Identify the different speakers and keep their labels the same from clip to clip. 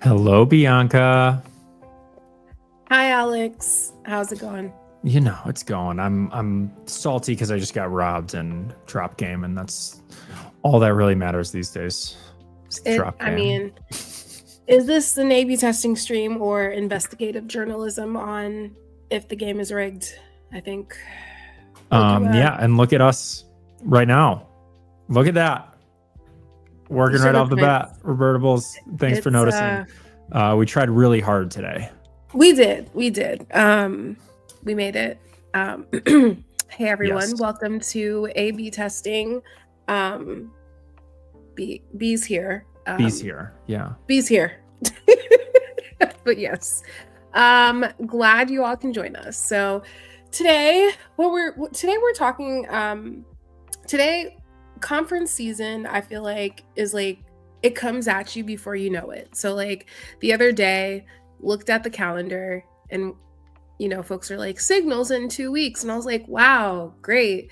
Speaker 1: Hello, Bianca.
Speaker 2: Hi, Alex. How's it going?
Speaker 1: You know it's going. I'm salty because I just got robbed in drop game, and that's all that really matters these days. Is the drop game.
Speaker 2: Is this an A/B testing stream or investigative journalism on if the game is rigged? I think.
Speaker 1: Yeah, and look at us right now. Look at that. Working right off the bat. Robertables, thanks for noticing. We tried really hard today.
Speaker 2: We did. We made it. Hey everyone,
Speaker 1: Yes.
Speaker 2: welcome to A/B testing. B's here.
Speaker 1: Bees here. Yeah.
Speaker 2: B's here. But yes. Glad you all can join us. So today we're talking today conference season, I feel like, is like it comes at you before you know it. So like the other day looked at the calendar and folks are like signals in 2 weeks, and I was like, wow, great.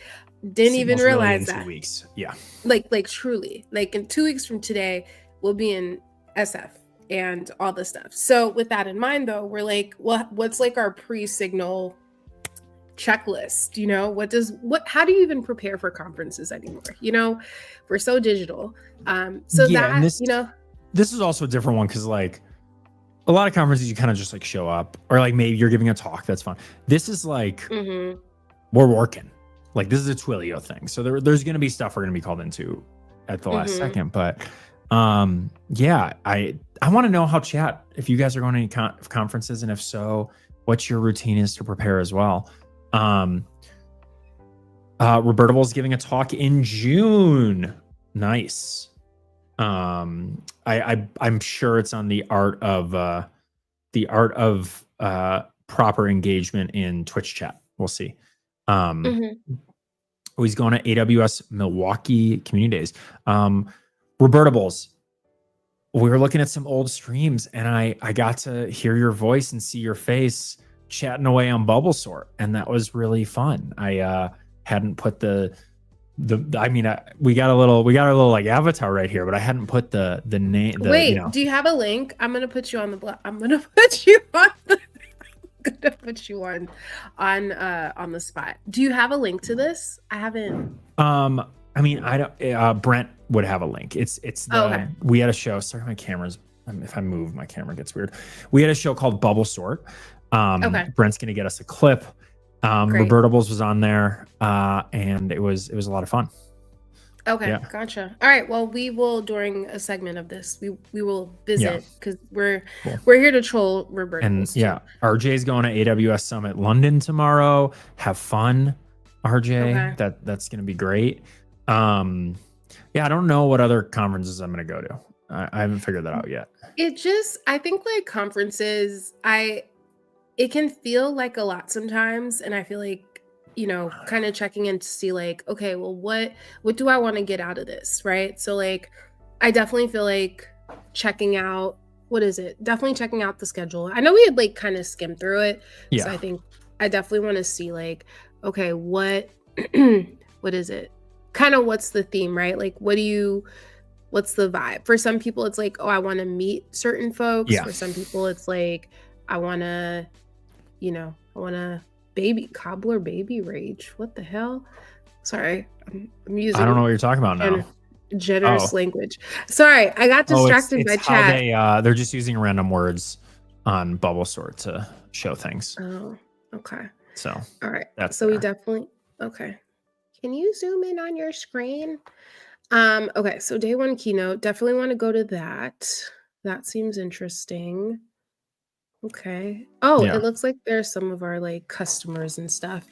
Speaker 2: Didn't even realize
Speaker 1: really in
Speaker 2: that
Speaker 1: 2 weeks. Yeah.
Speaker 2: Like truly, like in 2 weeks from today we'll be in SF and all this stuff. So with that in mind though, we're like, what's like our pre-signal checklist? How do you even prepare for conferences anymore? We're so digital.
Speaker 1: This is also a different one because like a lot of conferences you kind of just like show up, or like maybe you're giving a talk, that's fine. This is like we're working. Like this is a Twilio thing, so there's going to be stuff we're going to be called into at the last second. But yeah, I want to know how chat, if you guys are going to any conferences, and if so, what your routine is to prepare as well. Robertable is giving a talk in June. Nice. I'm sure it's on the art of proper engagement in Twitch chat. We'll see. He's going to AWS Milwaukee Community Days. Robertables, we were looking at some old streams, and I got to hear your voice and see your face chatting away on Bubble Sort, and that was really fun. I hadn't put we got a little like avatar right here, but I hadn't put the name.
Speaker 2: Wait, do you have a link? I'm gonna put you on the I'm gonna put you on the spot. Do you have a link to this? I haven't.
Speaker 1: I don't. Brent would have a link. It's okay. We had a show. Sorry, my camera's. If I move, my camera gets weird. We had a show called Bubble Sort. Okay. Brent's gonna get us a clip. Robertables was on there, and it was a lot of fun.
Speaker 2: Okay, yeah. Gotcha. All right, well, we will, during a segment of this, we will visit, because we're here to troll Robertables.
Speaker 1: And yeah, RJ's going to AWS Summit London tomorrow. Have fun, RJ. Okay. That's gonna be great. Yeah, I don't know what other conferences I'm gonna go to. I haven't figured that out yet.
Speaker 2: I think like conferences, it can feel like a lot sometimes, and I feel like, kind of checking in to see like, okay, well, what do I want to get out of this, right? So like, I definitely feel like checking out the schedule. I know we had like kind of skimmed through it, so I think I definitely want to see like, okay, what is it? Kind of what's the theme, right? Like, what's the vibe? For some people, it's like, oh, I want to meet certain folks. For some people, it's like, I want to cobbler baby rage. What the hell? Sorry, I'm using.
Speaker 1: I don't know what you're talking about now.
Speaker 2: Generous language. Sorry, I got distracted by chat.
Speaker 1: They're just using random words on Bubble Sort to show things.
Speaker 2: Oh, okay.
Speaker 1: So
Speaker 2: all right. We definitely okay. Can you zoom in on your screen? Okay. So day one keynote. Definitely want to go to that. That seems interesting. Okay. Oh, it looks like there's some of our like customers and stuff.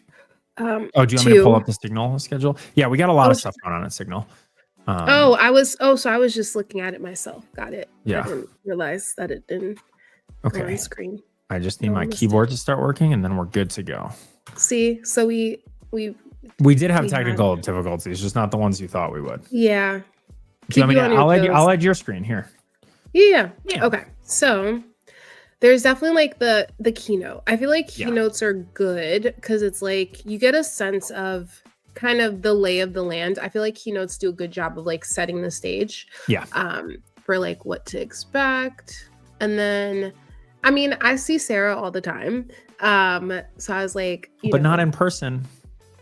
Speaker 1: Do you want me to pull up the Signal schedule? Yeah, we got a lot of stuff going on at Signal.
Speaker 2: So I was just looking at it myself. Got it.
Speaker 1: Yeah.
Speaker 2: I didn't realize that it didn't go on screen.
Speaker 1: I just need my keyboard to start working, and then we're good to go.
Speaker 2: See, so we
Speaker 1: did have technical difficulties, just not the ones you thought we would.
Speaker 2: Yeah.
Speaker 1: I'll add your screen here.
Speaker 2: Yeah. Okay. So there's definitely like the keynote. I feel like keynotes are good because it's like you get a sense of kind of the lay of the land. I feel like keynotes do a good job of like setting the stage.
Speaker 1: Yeah.
Speaker 2: For like what to expect. And then, I mean, I see Sarah all the time. So I was like,
Speaker 1: but not in person.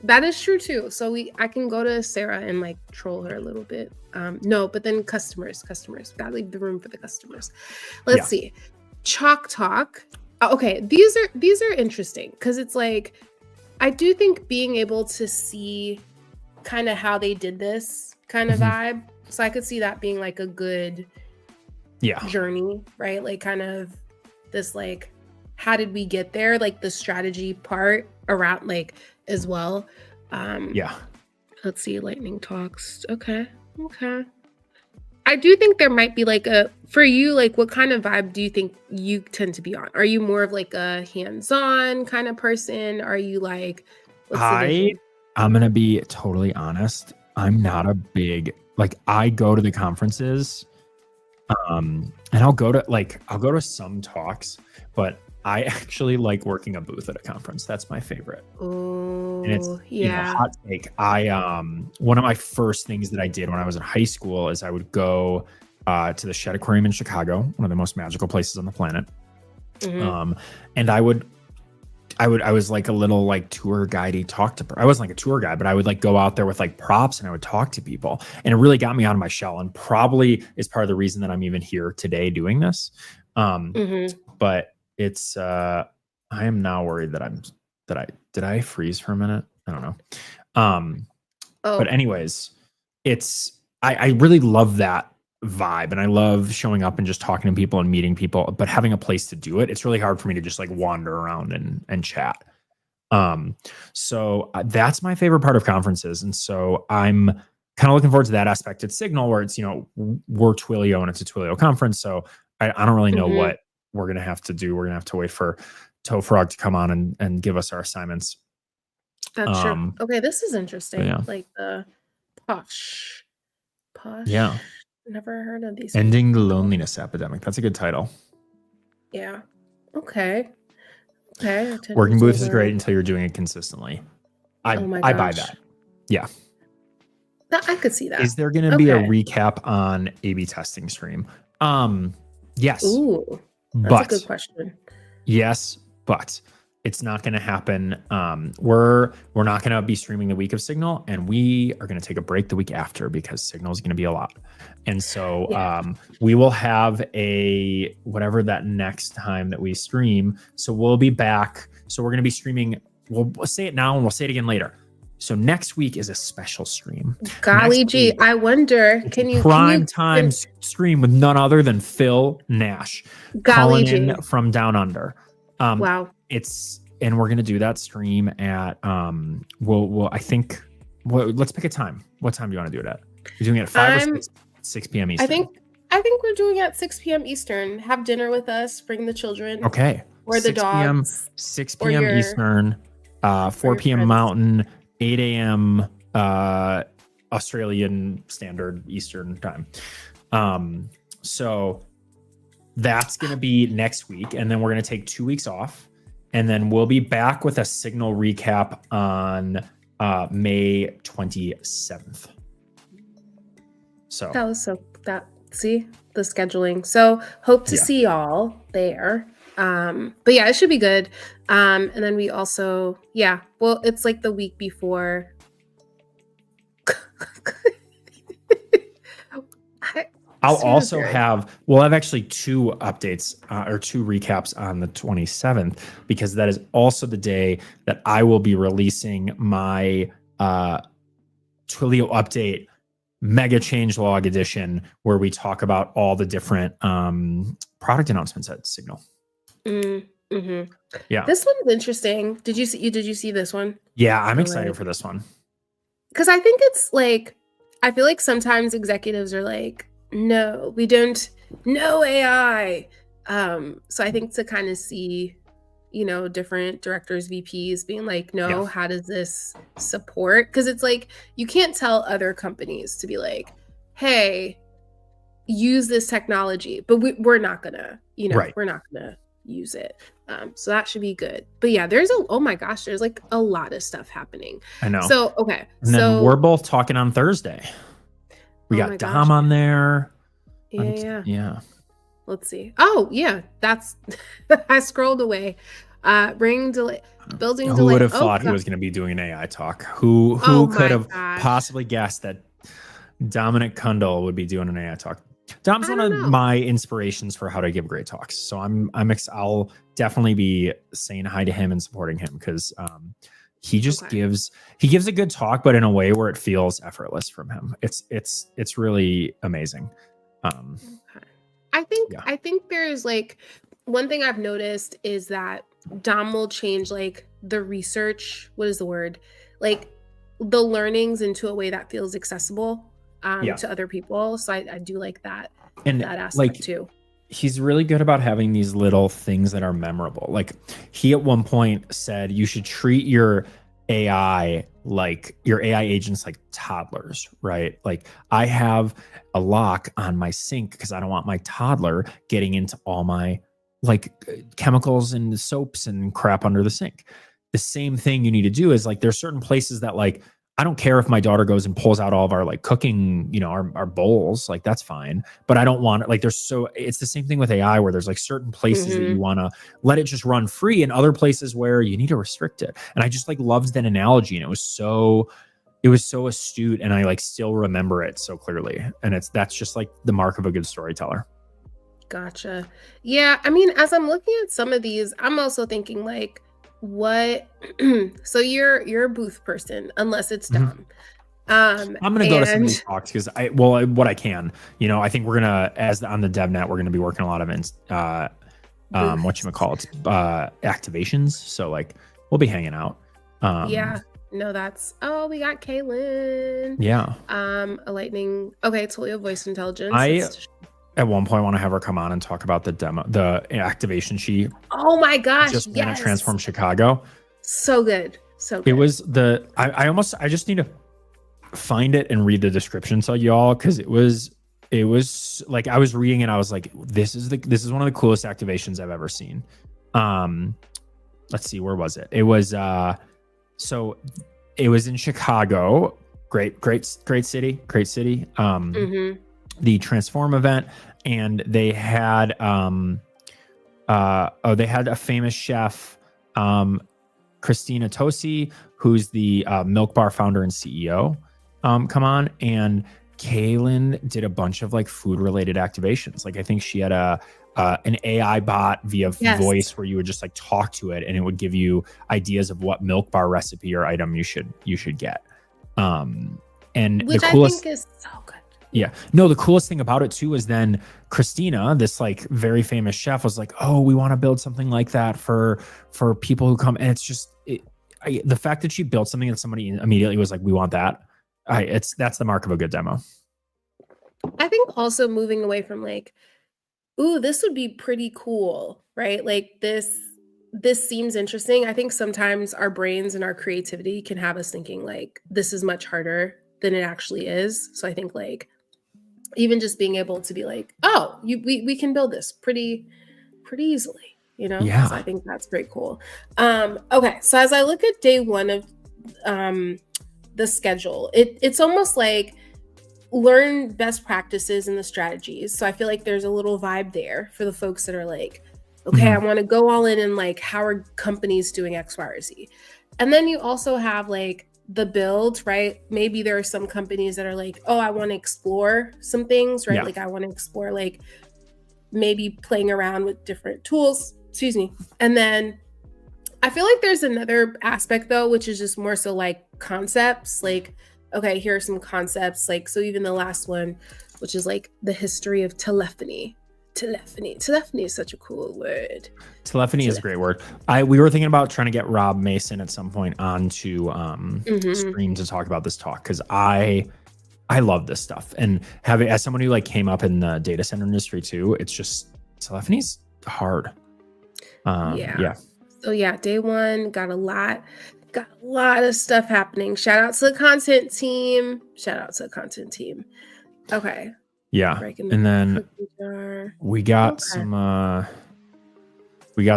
Speaker 2: That is true too. So I can go to Sarah and like troll her a little bit. No, but then customers, gotta leave the room for the customers. Let's see. Chalk Talk. Okay, these are interesting because it's like, I do think being able to see kind of how they did this kind of vibe. So I could see that being like a good journey, right? Like kind of this like, how did we get there? Like the strategy part around like as well. Let's see, lightning talks. Okay. I do think there might be like for you, like what kind of vibe do you think you tend to be on? Are you more of like a hands-on kind of person? Are you like,
Speaker 1: I'm gonna be totally honest. I'm not a big, like, I go to the conferences, and I'll go to some talks, but I actually like working a booth at a conference. That's my favorite.
Speaker 2: Oh,
Speaker 1: and it's hot take. One of my first things that I did when I was in high school is I would go to the Shedd Aquarium in Chicago, one of the most magical places on the planet. And I was like a little like tour guidey I wasn't like a tour guide, but I would like go out there with like props and I would talk to people, and it really got me out of my shell, and probably is part of the reason that I'm even here today doing this. But it's I am now worried that did I freeze for a minute? I don't know. But anyways, I really love that vibe, and I love showing up and just talking to people and meeting people, but having a place to do it, it's really hard for me to just like wander around and chat. So that's my favorite part of conferences. And so I'm kind of looking forward to that aspect at Signal, where it's, we're Twilio and it's a Twilio conference. So I don't really know what we're going to have to do. We're going to have to wait for Tofrog to come on and give us our assignments.
Speaker 2: That's true. Okay, this is interesting.
Speaker 1: Yeah.
Speaker 2: Like the Posh.
Speaker 1: Yeah.
Speaker 2: Never heard of these.
Speaker 1: Ending the Loneliness Epidemic. That's a good title.
Speaker 2: Yeah. Okay.
Speaker 1: Working booth is great until you're doing it consistently. I buy that. Yeah.
Speaker 2: I could see that.
Speaker 1: Is there going to be a recap on A/B testing stream? Yes.
Speaker 2: Ooh, that's a good question.
Speaker 1: Yes, but it's not going to happen. We're not going to be streaming the week of Signal, and we are going to take a break the week after because Signal is going to be a lot. And so we will have whatever that next time that we stream. So we'll be back. So we're going to be streaming. We'll say it now and we'll say it again later. So next week is a special stream.
Speaker 2: Golly gee, I wonder, can you
Speaker 1: prime time stream with none other than Phil Nash calling in from down under.
Speaker 2: Wow.
Speaker 1: And we're gonna do that stream at let's pick a time. What time do you want to do it at? You're doing it at 5 or 6 p.m. Eastern?
Speaker 2: I think we're doing it at 6 p.m. Eastern. Have dinner with us, bring the children.
Speaker 1: Okay.
Speaker 2: Or the dogs.
Speaker 1: 6 p.m. Eastern, 4 p.m. Mountain, 8 a.m. Australian Standard Eastern Time. So that's going to be next week. And then we're going to take 2 weeks off. And then we'll be back with a Signal recap on May 27th. So
Speaker 2: see the scheduling. So hope to see y'all there. But yeah, it should be good. And then we also, it's like the week before.
Speaker 1: We'll have actually 2 updates or 2 recaps on the 27th, because that is also the day that I will be releasing my Twilio update mega changelog edition, where we talk about all the different product announcements at Signal. Yeah,
Speaker 2: this one's interesting. Did you see this one?
Speaker 1: Yeah, I'm excited for this one,
Speaker 2: because I think it's like, I feel like sometimes executives are like, no, we don't know AI. So I think to kind of see, different directors, VPs being like, no, how does this support? Because it's like, you can't tell other companies to be like, hey, use this technology, but we're not gonna, we're not gonna use it. So that should be good. But yeah, there's like a lot of stuff happening.
Speaker 1: I know.
Speaker 2: So, okay.
Speaker 1: And then we're both talking on Thursday. We got Dom on there.
Speaker 2: Yeah. Let's see. Oh, yeah, that's I scrolled away. Bring delay, building
Speaker 1: Who would
Speaker 2: delay.
Speaker 1: have
Speaker 2: Oh
Speaker 1: thought he
Speaker 2: god.
Speaker 1: was going to be doing an AI talk? Who
Speaker 2: Oh
Speaker 1: could
Speaker 2: my
Speaker 1: have
Speaker 2: gosh.
Speaker 1: possibly guessed that Dominic Kundal would be doing an AI talk? Dom's
Speaker 2: I
Speaker 1: one
Speaker 2: don't
Speaker 1: of
Speaker 2: know.
Speaker 1: my inspirations for how to give great talks. So I'll definitely be saying hi to him and supporting him because he just
Speaker 2: Okay.
Speaker 1: gives a good talk, but in a way where it feels effortless from him. It's really amazing.
Speaker 2: Okay. I think
Speaker 1: Yeah.
Speaker 2: I think there's like one thing I've noticed is that Dom will change like the research, what is the word? Like the learnings into a way that feels accessible
Speaker 1: Yeah.
Speaker 2: to other people. So I do like
Speaker 1: And
Speaker 2: that aspect
Speaker 1: like
Speaker 2: too.
Speaker 1: he's really good about having these little things that are memorable. Like he at one point said you should treat your AI like your AI agents like toddlers, right? Like I have a lock on my sink because I don't want my toddler getting into all my like chemicals and soaps and crap under the sink. The same thing you need to do is like there's certain places that like I don't care if my daughter goes and pulls out all of our like cooking, our bowls, like that's fine. But I don't want it like it's the same thing with AI where there's like certain places that you
Speaker 2: Hmm.
Speaker 1: want to let it just run free and other places where you need to restrict it. And I just like loved that analogy and it was so astute and I like still remember it so clearly. And that's just like the mark of a good storyteller.
Speaker 2: Gotcha. Yeah, I mean, as I'm looking at some of these, I'm also thinking like, what? So you're a booth person, unless it's
Speaker 1: Mhm.
Speaker 2: Dom.
Speaker 1: I'm gonna go to some of these
Speaker 2: And
Speaker 1: talks because what I can. I think we're gonna on the DevNet we're gonna be working a lot of what you
Speaker 2: booths.
Speaker 1: call it activations. So like we'll be hanging out.
Speaker 2: Yeah.
Speaker 1: Um,
Speaker 2: No, that's we got Kaylin.
Speaker 1: yeah,
Speaker 2: A lightning. Okay, Twilio voice intelligence.
Speaker 1: I
Speaker 2: That's
Speaker 1: at one point want to have her come on and talk about the activation she
Speaker 2: oh my gosh,
Speaker 1: just ran at
Speaker 2: yes.
Speaker 1: Transform Chicago.
Speaker 2: So good. So
Speaker 1: It
Speaker 2: good.
Speaker 1: was I just need to find it and read the description so y'all because it was like I was reading it I was like this is one of the coolest activations I've ever seen. um let's see, where was it? It was so it was in Chicago. Great city.
Speaker 2: Mm-hmm.
Speaker 1: The Transform event, and they had they had a famous chef, Christina Tosi, who's the Milk Bar founder and CEO, come on. And Kaylin did a bunch of like food related activations. Like I think she had an AI bot via
Speaker 2: Yes.
Speaker 1: voice where you would just like talk to it and it would give you ideas of what Milk Bar recipe or item you should get. And the
Speaker 2: Which I
Speaker 1: coolest
Speaker 2: think is so good.
Speaker 1: yeah. No, the coolest thing about it too is then Christina, this like very famous chef, was like, "Oh, we want to build something like that for people who come." And it's just the fact that she built something that somebody immediately was like, "We want that." That's the mark of a good demo.
Speaker 2: I think also moving away from like, ooh, this would be pretty cool, right? Like this seems interesting. I think sometimes our brains and our creativity can have us thinking like this is much harder than it actually is. So I think like even just being able to be like, oh, we can build this pretty easily, so I
Speaker 1: Yeah.
Speaker 2: think that's pretty cool. Okay, so as I look at day one of um the schedule, it's almost like learn best practices and the strategies. So I feel like there's a little vibe there for the folks that are like, okay, I
Speaker 1: Mhm.
Speaker 2: want to go all in and like how are companies doing X, Y, or Z. And then you also have like the build, right? Maybe there are some companies that are like, oh, I want to explore some things, right?
Speaker 1: Yeah.
Speaker 2: Like I want to explore like maybe playing around with different tools, excuse me. And then I feel like there's another aspect though, which is just more so like concepts. Like, okay, here are some concepts. Like, so even the last one, which is like the history of telephony. Telephony is such a cool word.
Speaker 1: Telephony is a
Speaker 2: Telephony.
Speaker 1: great word. We were thinking about trying to get Rob Mason at some point onto
Speaker 2: Hmm.
Speaker 1: stream to talk about this talk because I love this stuff. And having as someone who like came up in the data center industry too, it's just telephony's hard.
Speaker 2: Yeah.
Speaker 1: Yeah.
Speaker 2: So yeah, day one got a lot of stuff happening. Shout out to the content team. Shout out to the content team. Okay,
Speaker 1: Yeah.
Speaker 2: breaking the
Speaker 1: And then
Speaker 2: cookie jar.
Speaker 1: we got
Speaker 2: Okay.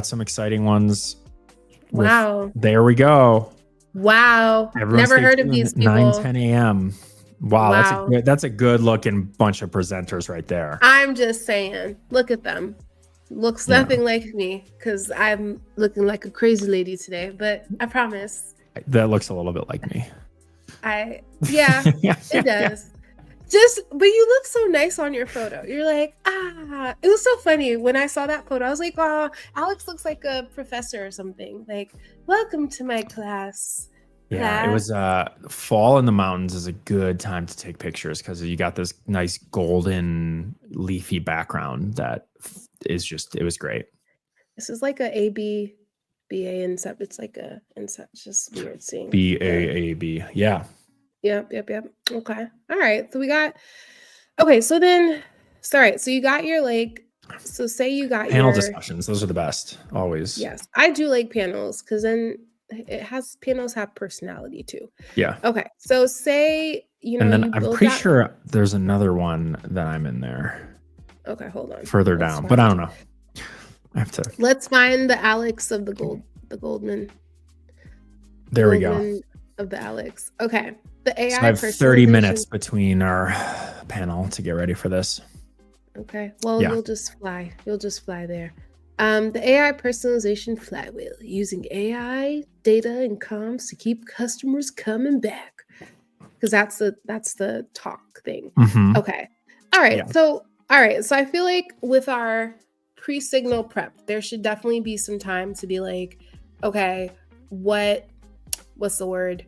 Speaker 1: some exciting ones
Speaker 2: Wow.
Speaker 1: there we go.
Speaker 2: Wow.
Speaker 1: Everyone
Speaker 2: Never
Speaker 1: stay
Speaker 2: heard of
Speaker 1: tuned.
Speaker 2: these
Speaker 1: 9
Speaker 2: people.
Speaker 1: 10 a.m. Wow,
Speaker 2: Wow.
Speaker 1: that's a good looking bunch of presenters right there.
Speaker 2: I'm just saying, look at them. Looks
Speaker 1: Yeah.
Speaker 2: nothing like me because I'm looking like a crazy lady today, but I promise.
Speaker 1: That looks a little bit like me.
Speaker 2: Yeah, it does. But you look so nice on your photo. You're like, it was so funny when I saw that photo. I was like, oh, Alex looks like a professor or something. Like, welcome to my class.
Speaker 1: Yeah, it was fall in the mountains is a good time to take pictures because you got this nice golden leafy background that is just, it was great.
Speaker 2: This is like a AB, BA incept. It's like a incept. It's just weird seeing
Speaker 1: BAAB. Yeah.
Speaker 2: Yep. Okay. All right. So we got, okay. So then, sorry. So you got your so say you got
Speaker 1: panel discussions. Those are the best always.
Speaker 2: Yes. I do like panels because then panels have personality too.
Speaker 1: Yeah.
Speaker 2: Okay. So say,
Speaker 1: and then I'm pretty sure there's another one that I'm in there.
Speaker 2: Okay. Hold on.
Speaker 1: Further down, but I don't know. I have to.
Speaker 2: Let's find the Alex of the Goldman.
Speaker 1: There we go.
Speaker 2: Of the Alex. Okay. The AI.
Speaker 1: So I have 30 minutes between our panel to get ready for this.
Speaker 2: Okay. Well, you'll just fly. You'll just fly there. The AI personalization flywheel, using AI data and comms to keep customers coming back. Because that's the talk thing.
Speaker 1: Mm-hmm.
Speaker 2: Okay. All right. Yeah. So I feel like with our pre-signal prep, there should definitely be some time to be like, okay, what's the word?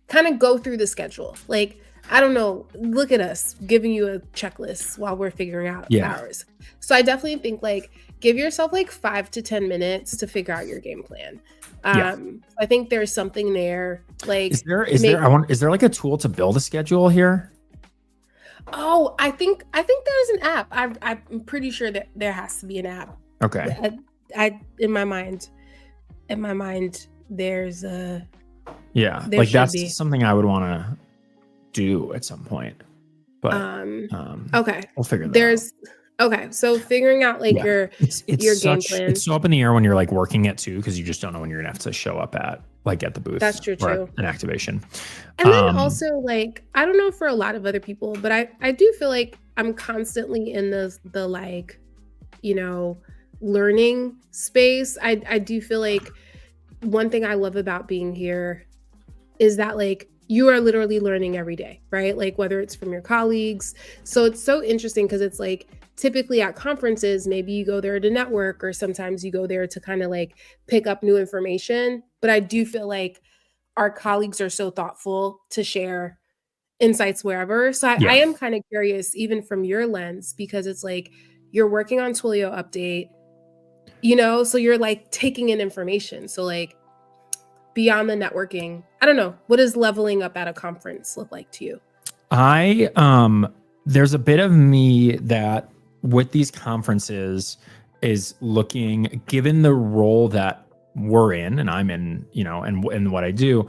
Speaker 2: Kind of go through the schedule. Like, I don't know, look at us giving you a checklist while we're figuring out ours. So I definitely think like give yourself like 5 to 10 minutes to figure out your game plan. I think there's something there. Like, is
Speaker 1: there like a tool to build a schedule here?
Speaker 2: Oh, I think there's an app. I'm pretty sure that there has to be an app.
Speaker 1: Okay.
Speaker 2: In my mind, there's a.
Speaker 1: Yeah, like that's something I would want to do at some point. But
Speaker 2: okay,
Speaker 1: we'll figure that out.
Speaker 2: Okay, so figuring out like your game plan.
Speaker 1: It's so up in the air when you're like working it too, because you just don't know when you're gonna have to show up at the booth.
Speaker 2: That's true too.
Speaker 1: An activation.
Speaker 2: And then also like I don't know for a lot of other people, but I do feel like I'm constantly in the like, learning space. I do feel like one thing I love about being here is that like you are literally learning every day, right? Like whether it's from your colleagues. So it's so interesting because it's like typically at conferences, maybe you go there to network or sometimes you go there to kind of like pick up new information. But I do feel like our colleagues are so thoughtful to share insights wherever. So I am kind of curious, even from your lens, because it's like you're working on Twilio Update, so you're like taking in information. So like beyond the networking, I don't know, what does leveling up at a conference look like to you?
Speaker 1: There's a bit of me that with these conferences is looking, given the role that we're in and I'm in, and what I do,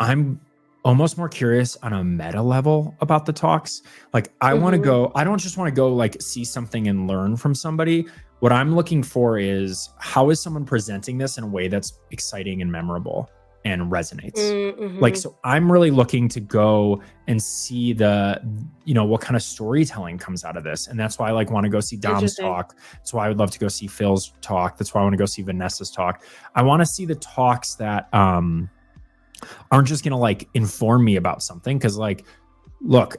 Speaker 1: I'm almost more curious on a meta level about the talks. Like I want to go, I don't just want to go like see something and learn from somebody. What I'm looking for is how is someone presenting this in a way that's exciting and memorable and resonates. Like, so I'm really looking to go and see what kind of storytelling comes out of this. And that's why I like want to go see Dom's talk. That's why I would love to go see Phil's talk. That's why I want to go see Vanessa's talk. I want to see the talks that aren't just going to like inform me about something. Cause like, look,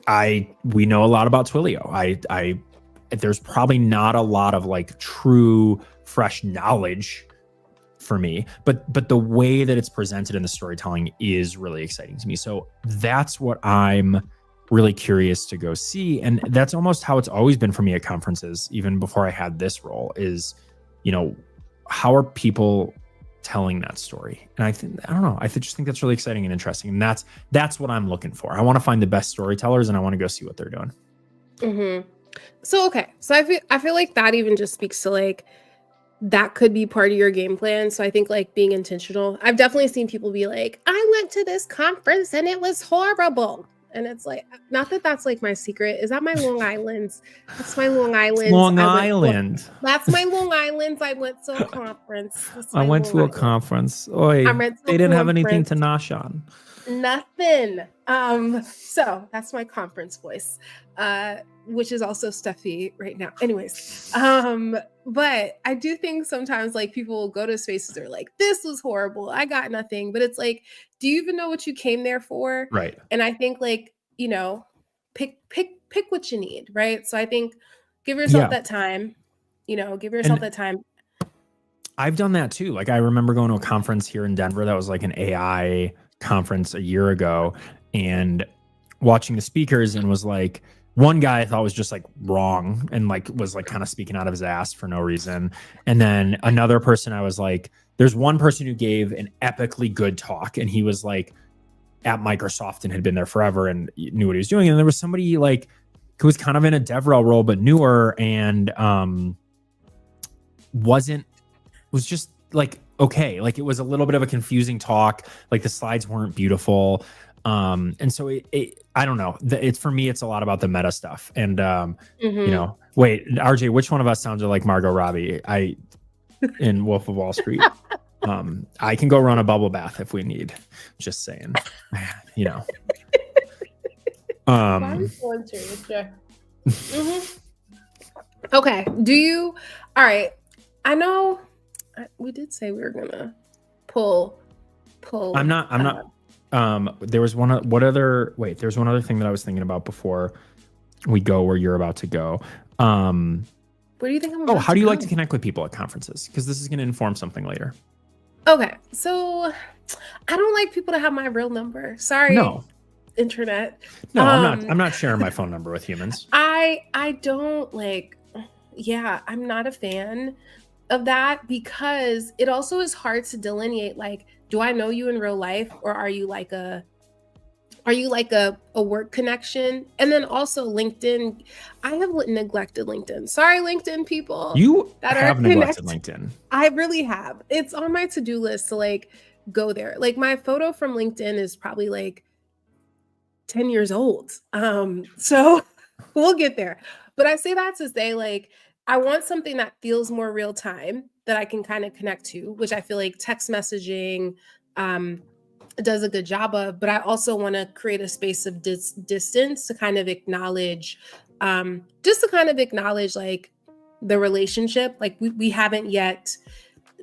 Speaker 1: we know a lot about Twilio. There's probably not a lot of like true fresh knowledge for me, but the way that it's presented in the storytelling is really exciting to me. So that's what I'm really curious to go see. And that's almost how it's always been for me at conferences, even before I had this role is, how are people telling that story? And I don't know. I just think that's really exciting and interesting. And that's what I'm looking for. I want to find the best storytellers and I want to go see what they're doing.
Speaker 2: So, okay. So I feel like that even just speaks to like, that could be part of your game plan. So I think like being intentional, I've definitely seen people be like, I went to this conference and it was horrible. And it's like, not that that's like my secret. Is that my Long Island? That's my Long Island.
Speaker 1: Long Island.
Speaker 2: That's my Long Island. I went to a conference.
Speaker 1: I went to a conference. They didn't have anything to nosh on.
Speaker 2: Nothing. So that's my conference voice, which is also stuffy right now. Anyways, but I do think sometimes like people will go to spaces, they're like, this was horrible. I got nothing. But it's like, do you even know what you came there for?
Speaker 1: Right.
Speaker 2: And I think like, pick what you need, right? So I think give yourself that time, give yourself that time.
Speaker 1: I've done that too. Like I remember going to a conference here in Denver that was like an AI conference a year ago and watching the speakers, and was like, one guy I thought was just like wrong and like was like kind of speaking out of his ass for no reason. And then another person I was like, there's one person who gave an epically good talk and he was like at Microsoft and had been there forever and knew what he was doing. And there was somebody like who was kind of in a DevRel role but newer and was just like, okay, like it was a little bit of a confusing talk. Like the slides weren't beautiful. And so I don't know. It's for me, it's a lot about the meta stuff. And, wait, RJ, which one of us sounded like Margot Robbie? In Wolf of Wall Street. I can go run a bubble bath if we need. Just saying,
Speaker 2: Okay. All right. I know we did say we were gonna pull.
Speaker 1: I'm not. There was one other thing that I was thinking about before we go where you're about to go.
Speaker 2: Where do you think I'm about
Speaker 1: how do you
Speaker 2: go?
Speaker 1: like to connect with people at conferences? Because this is going to inform something later.
Speaker 2: Okay. So I don't like people to have my real number. Sorry.
Speaker 1: No.
Speaker 2: Internet.
Speaker 1: No, I'm not sharing my phone number with humans.
Speaker 2: I don't like, I'm not a fan of that because it also is hard to delineate, like, do I know you in real life or are you like a work connection? And then also LinkedIn, I have neglected LinkedIn. Sorry, LinkedIn people.
Speaker 1: You have neglected LinkedIn.
Speaker 2: I really have. It's on my to-do list to like go there. Like my photo from LinkedIn is probably like 10 years old. So we'll get there. But I say that to say like, I want something that feels more real time that I can kind of connect to, which I feel like text messaging does a good job of. But I also want to create a space of distance to kind of acknowledge, like the relationship. Like we haven't yet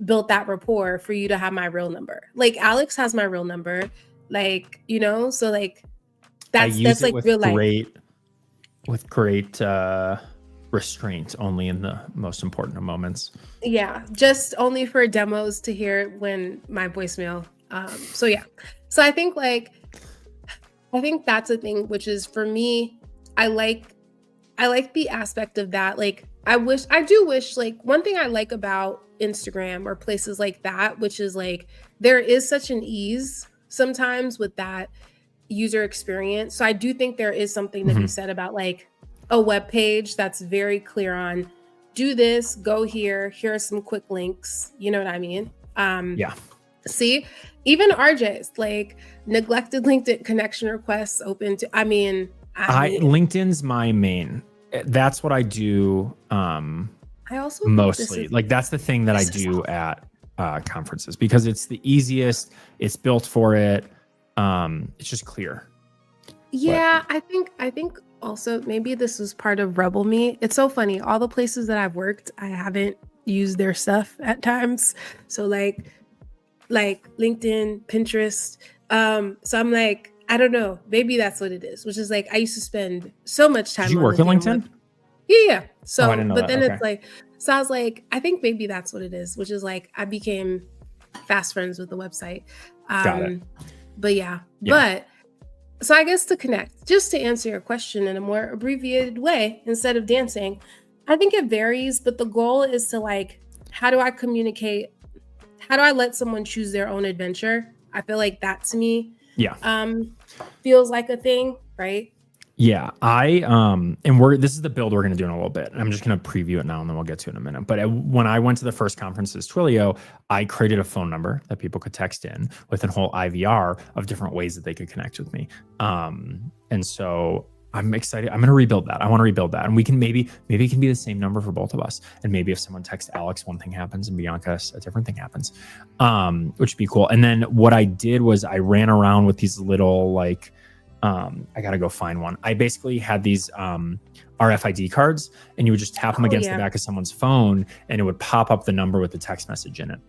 Speaker 2: built that rapport for you to have my real number. Like Alex has my real number, like, so like that's like real life.
Speaker 1: With great restraint, only in the most important of moments.
Speaker 2: Yeah, just only for demos to hear when my voicemail. So I think that's a thing, which is for me, I like the aspect of that. Like I do wish like one thing I like about Instagram or places like that, which is like there is such an ease sometimes with that user experience. So I do think there is something to be said about like a web page that's very clear on do this, go here are some quick links. You know what I mean? See, even RJ's like neglected LinkedIn connection requests open to, LinkedIn's
Speaker 1: my main. That's what I do.
Speaker 2: I also
Speaker 1: mostly like that's the thing that I do at conferences because it's the easiest. It's built for it. It's just clear.
Speaker 2: Yeah, but I think also maybe this was part of Rebel Me. It's so funny. All the places that I've worked, I haven't used their stuff at times. So like LinkedIn, Pinterest. So I'm like, I don't know. Maybe that's what it is. Which is like I used to spend so much time.
Speaker 1: Did you work at LinkedIn?
Speaker 2: Yeah. So,
Speaker 1: I didn't know
Speaker 2: but
Speaker 1: that.
Speaker 2: then it's like, so I was like, I think maybe that's what it is. Which is like I became fast friends with the website.
Speaker 1: Got it.
Speaker 2: But but. So I guess to connect, just to answer your question in a more abbreviated way, instead of dancing, I think it varies, but the goal is to like, how do I communicate? How do I let someone choose their own adventure? I feel like that to me, feels like a thing, right?
Speaker 1: Yeah, this is the build we're going to do in a little bit. I'm just going to preview it now and then we'll get to it in a minute. But when I went to the first conferences, Twilio, I created a phone number that people could text in with a whole IVR of different ways that they could connect with me. And so I'm excited. I'm going to rebuild that. I want to rebuild that. And we can maybe it can be the same number for both of us. And maybe if someone texts Alex, one thing happens, and Bianca, a different thing happens, which would be cool. And then what I did was I ran around with these little like, I got to go find one. I basically had these RFID cards, and you would just tap them against the back of someone's phone, and it would pop up the number with the text message in it.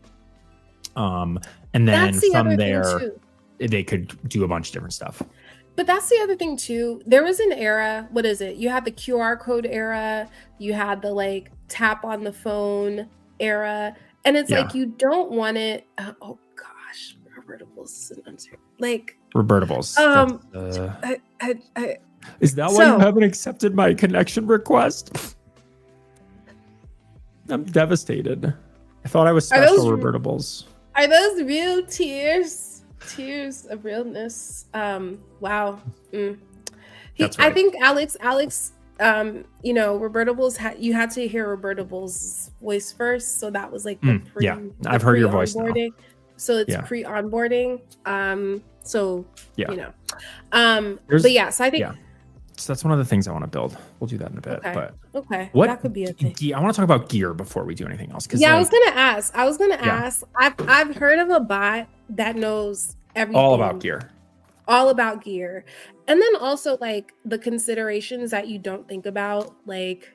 Speaker 1: And then from there, they could do a bunch of different stuff.
Speaker 2: But that's the other thing too. There was an era, what is it? You had the QR code era, you had the like tap on the phone era, and it's like you don't want it. Oh gosh, revertibles like
Speaker 1: revertibles. Is that why you haven't accepted my connection request? I'm devastated. I thought I was special revertibles.
Speaker 2: Are those real tears? Tears of realness. Wow.
Speaker 1: That's right.
Speaker 2: I think Alex, you know, revertibles you had to hear revertibles voice first, so that was like the
Speaker 1: I've heard your voice now.
Speaker 2: So it's pre-onboarding. So you know.
Speaker 1: But
Speaker 2: yeah, so I think
Speaker 1: so that's one of the things I want to build. We'll do that in a bit. But
Speaker 2: that could be a thing.
Speaker 1: I want to talk about gear before we do anything else.
Speaker 2: I was gonna ask. I've heard of a bot that knows everything.
Speaker 1: All about gear.
Speaker 2: And then also like the considerations that you don't think about, like,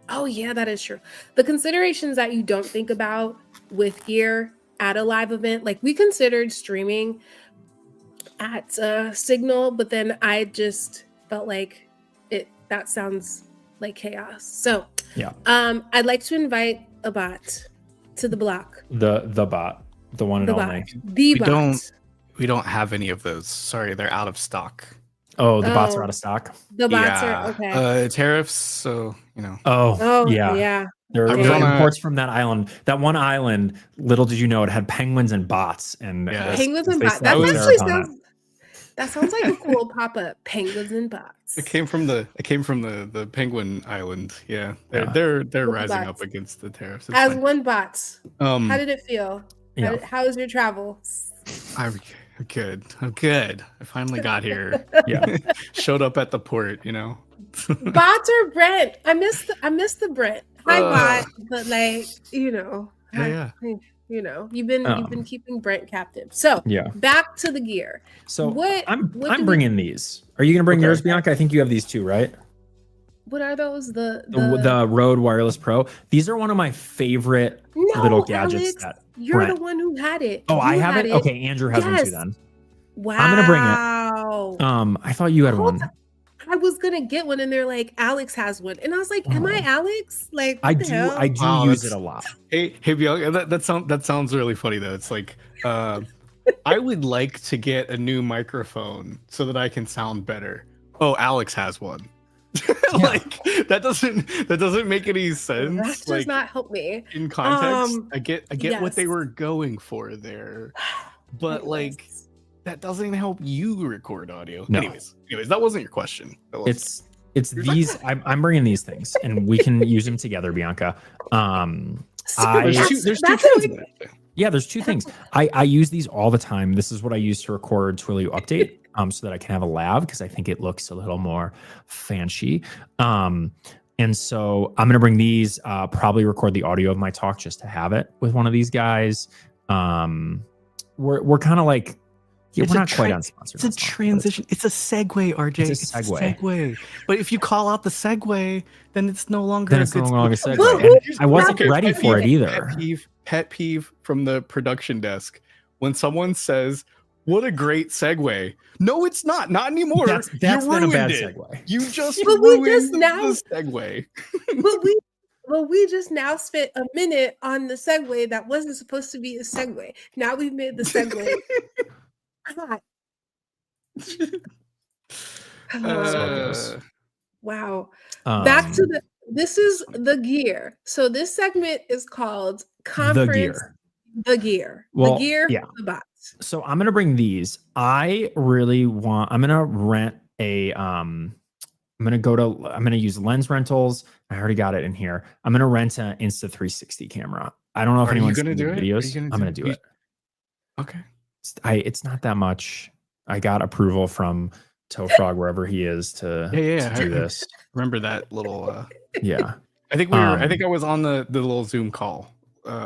Speaker 2: oh yeah, that is true. The considerations that you don't think about with gear at a live event. Like we considered streaming at Signal, but then I just felt like that sounds like chaos. So I'd like to invite a bot to the block.
Speaker 1: The bot. The one and only.
Speaker 3: We don't have any of those. Sorry, they're out of stock.
Speaker 1: Oh, the bots are out of stock.
Speaker 2: The bots are okay.
Speaker 3: Tariffs, so you know.
Speaker 2: Oh yeah.
Speaker 1: There were imports from that island. That one island, little did you know, it had penguins and bots. And
Speaker 2: penguins and bots. That sounds like a cool pop-up. Penguins and bots.
Speaker 3: It came from the penguin island. Yeah. They're rising up against the tariffs.
Speaker 2: As one bots. How did it feel? How was your travel?
Speaker 3: I'm good. I finally got here. Showed up at the port, you know.
Speaker 2: Bots or Brent? I miss the Brent. Hi bot, but like, you know. You know, you've been keeping Brent captive. So back to the gear.
Speaker 1: So I'm bringing these. Are you gonna bring yours, Bianca? I think you have these too, right?
Speaker 2: What are those? The
Speaker 1: Rode Wireless Pro. These are one of my favorite little gadgets.
Speaker 2: Alex, you're the one who had it.
Speaker 1: Oh, I have it. Okay, Andrew has one too. Then
Speaker 2: wow,
Speaker 1: I'm gonna bring it. I thought you had one.
Speaker 2: I was gonna get one, and they're like, Alex has one, and I was like, am I Alex? Like,
Speaker 1: I do use it a lot.
Speaker 3: Hey, Bianca, that sounds really funny though. It's like, I would like to get a new microphone so that I can sound better. Oh, Alex has one. Like that doesn't make any sense.
Speaker 2: That does not help me
Speaker 3: in context. I get what they were going for there, but like that doesn't help you record audio. No. Anyways, that wasn't your question.
Speaker 1: It's these. I'm bringing these things, and we can use them together, Bianca.
Speaker 3: There's two things.
Speaker 1: Yeah, there's two things. I use these all the time. This is what I use to record Twilio Update, so that I can have a lav because I think it looks a little more fancy. And so I'm gonna bring these. Probably record the audio of my talk just to have it with one of these guys. We're kind of like. Yeah, we're not quite unsponsored.
Speaker 3: It's a transition. It's a segue, RJ.
Speaker 1: It's a segue.
Speaker 3: But if you call out the segue, then it's no longer
Speaker 1: a segue. I wasn't ready for it either.
Speaker 3: Pet peeve from the production desk. When someone says, "What a great segue." No, it's not. Not anymore.
Speaker 1: That's been a bad segue.
Speaker 3: You just ruined the segue.
Speaker 2: But we just now spent a minute on the segue that wasn't supposed to be a segue. Now we've made the segue. Wow. Back to this is the gear. So this segment is called Conference The Gear.
Speaker 1: Well,
Speaker 2: the bots.
Speaker 1: So I'm gonna bring these. I'm gonna rent a I'm gonna use Lens Rentals. I already got it in here. I'm gonna rent an Insta360 camera. I don't know if anyone's gonna do videos. I'm gonna do it.
Speaker 3: Okay.
Speaker 1: It's not that much. I got approval from Toe Frog wherever he is to,
Speaker 3: Yeah.
Speaker 1: to do this.
Speaker 3: Remember that little
Speaker 1: Yeah.
Speaker 3: I think we were I think I was on the little Zoom call.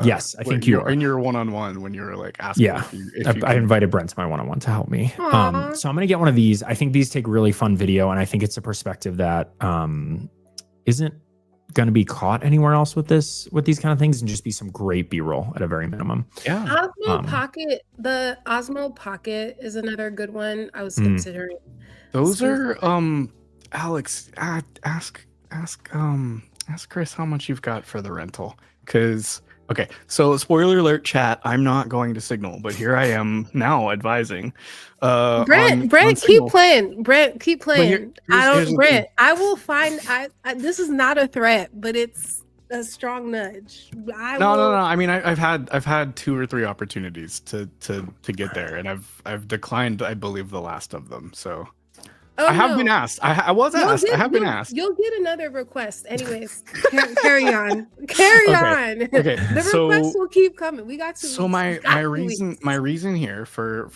Speaker 1: Yes, I think you were.
Speaker 3: in your one-on-one when you were like asking
Speaker 1: Yeah,
Speaker 3: if you
Speaker 1: I invited Brent to my one-on-one to help me.
Speaker 2: Aw.
Speaker 1: So I'm gonna get one of these. I think these take really fun video, and I think it's a perspective that isn't going to be caught anywhere else with these kind of things, and just be some great B-roll at a very minimum.
Speaker 3: Yeah.
Speaker 2: Osmo Pocket, the Osmo Pocket is another good one I was considering.
Speaker 3: Those are Alex, ask Chris how much you've got for the rental, because okay, so spoiler alert, chat, I'm not going to Signal, but here I am now advising.
Speaker 2: Brent,
Speaker 3: on
Speaker 2: keep
Speaker 3: Signal.
Speaker 2: Brent, keep playing.
Speaker 3: here's the
Speaker 2: Brent,
Speaker 3: thing.
Speaker 2: I will find. I this is not a threat, but it's a strong nudge.
Speaker 3: No. I mean, I've had 2 or 3 opportunities to get there, and I've declined, I believe, the last of them. So
Speaker 2: Oh,
Speaker 3: I have been asked. I was asked. I have been asked.
Speaker 2: You'll get another request. Anyways, carry on. Carry on.
Speaker 3: Okay.
Speaker 2: The requests will keep coming. We got to.
Speaker 3: So my reason here for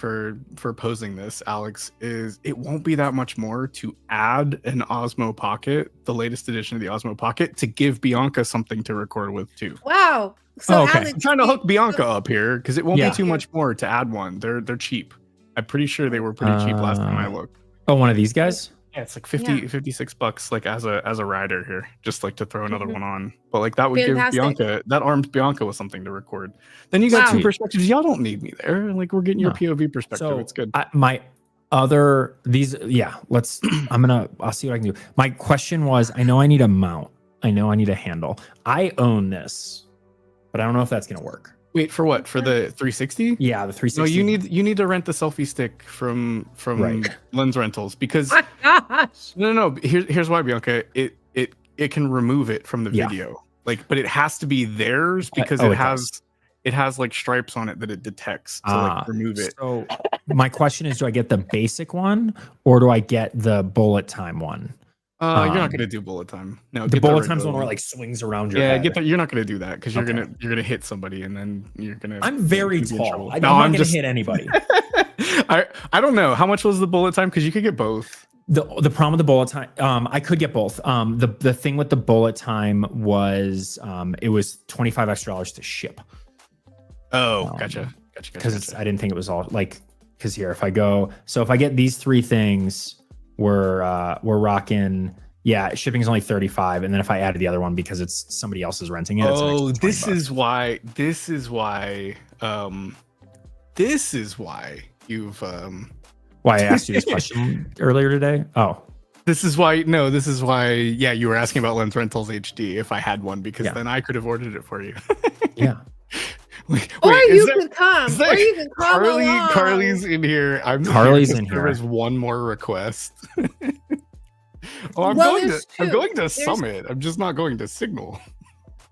Speaker 3: posing this, Alex, is it won't be that much more to add an Osmo Pocket, the latest edition of the Osmo Pocket, to give Bianca something to record with too.
Speaker 2: Wow. So
Speaker 1: okay.
Speaker 2: Alex,
Speaker 3: I'm trying to hook Bianca up here because it won't
Speaker 1: Yeah.
Speaker 3: be too much more to add one. They're cheap. I'm pretty sure they were pretty cheap last time I looked.
Speaker 1: Oh, one of these guys?
Speaker 3: Yeah, it's like 56 bucks, like as a rider here, just like to throw another one on. But like that would
Speaker 2: Fantastic.
Speaker 3: give Bianca, that arms Bianca with something to record. Then you got
Speaker 2: Wow.
Speaker 3: 2 perspectives. Y'all don't need me there. Like we're getting your
Speaker 1: No.
Speaker 3: POV perspective.
Speaker 1: So
Speaker 3: It's good.
Speaker 1: I'll see what I can do. My question was, I know I need a mount. I know I need a handle. I own this, but I don't know if that's gonna work.
Speaker 3: Wait, for what? For the 360?
Speaker 1: Yeah, the 360.
Speaker 3: No, you need to rent the selfie stick from
Speaker 1: Right.
Speaker 3: Lens Rentals because
Speaker 2: my gosh.
Speaker 3: no. Here's why, Bianca. It can remove it from the
Speaker 1: Yeah.
Speaker 3: video. Like, but it has to be theirs because
Speaker 1: Oh,
Speaker 3: it
Speaker 1: it
Speaker 3: has like stripes on it that it detects to like remove it.
Speaker 1: So my question is, do I get the basic one or do I get the bullet time one?
Speaker 3: You're not gonna do bullet time. No,
Speaker 1: The
Speaker 3: get
Speaker 1: bullet
Speaker 3: regular
Speaker 1: time's the one where it like swings around your
Speaker 3: yeah,
Speaker 1: head.
Speaker 3: get that. You're not gonna do that because you're
Speaker 1: Okay.
Speaker 3: gonna hit somebody and then you're gonna.
Speaker 1: I'm very
Speaker 3: be in
Speaker 1: tall.
Speaker 3: trouble.
Speaker 1: I'm
Speaker 3: No,
Speaker 1: not
Speaker 3: I'm
Speaker 1: gonna
Speaker 3: just.
Speaker 1: hit anybody.
Speaker 3: I don't know how much was the bullet time because you could get both.
Speaker 1: The problem with the bullet time, I could get both. The thing with the bullet time was it was $25 extra to ship.
Speaker 3: Oh, gotcha.
Speaker 1: Because I didn't think it was all like, because here if I get these 3 things, we're rocking. Yeah, shipping is only $35, and then if I added the other one because it's somebody else is renting it. It's an
Speaker 3: Oh,
Speaker 1: extra
Speaker 3: this
Speaker 1: $20.
Speaker 3: is why you've
Speaker 1: Why I asked you this question earlier today. Oh,
Speaker 3: this is why yeah, you were asking about Lens Rentals HD if I had one because then I could have ordered it for you.
Speaker 1: yeah.
Speaker 3: Wait,
Speaker 2: Or
Speaker 3: is
Speaker 2: you could come. Or you can come along.
Speaker 3: Carly's in here.
Speaker 1: Carly's
Speaker 3: here
Speaker 1: in
Speaker 3: to
Speaker 1: here.
Speaker 3: serve as one more request. I'm
Speaker 2: Well,
Speaker 3: going
Speaker 2: there's
Speaker 3: to
Speaker 2: two.
Speaker 3: Summit. I'm just not going to Signal.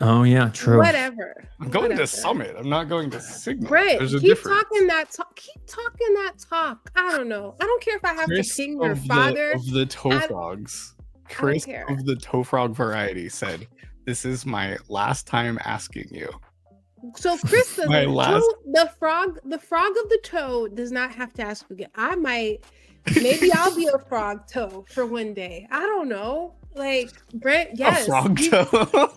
Speaker 1: Oh yeah, true.
Speaker 2: Whatever.
Speaker 3: I'm going
Speaker 2: Whatever.
Speaker 3: to Summit. I'm not going to Signal.
Speaker 2: Right.
Speaker 3: There's a
Speaker 2: Keep
Speaker 3: difference.
Speaker 2: talking that talk. Keep talking that talk. I don't know. I don't care if I have
Speaker 3: Chris
Speaker 2: to ping your
Speaker 3: of
Speaker 2: father.
Speaker 3: the toe frogs. Chris
Speaker 2: care.
Speaker 3: of the toe frog variety said, "This is my last time asking you."
Speaker 2: So Chris doesn't.
Speaker 3: My last-
Speaker 2: The frog of the toe does not have to ask again. I might. Maybe I'll be a frog toe for one day. I don't know. Like Brent, yes.
Speaker 3: A frog toe.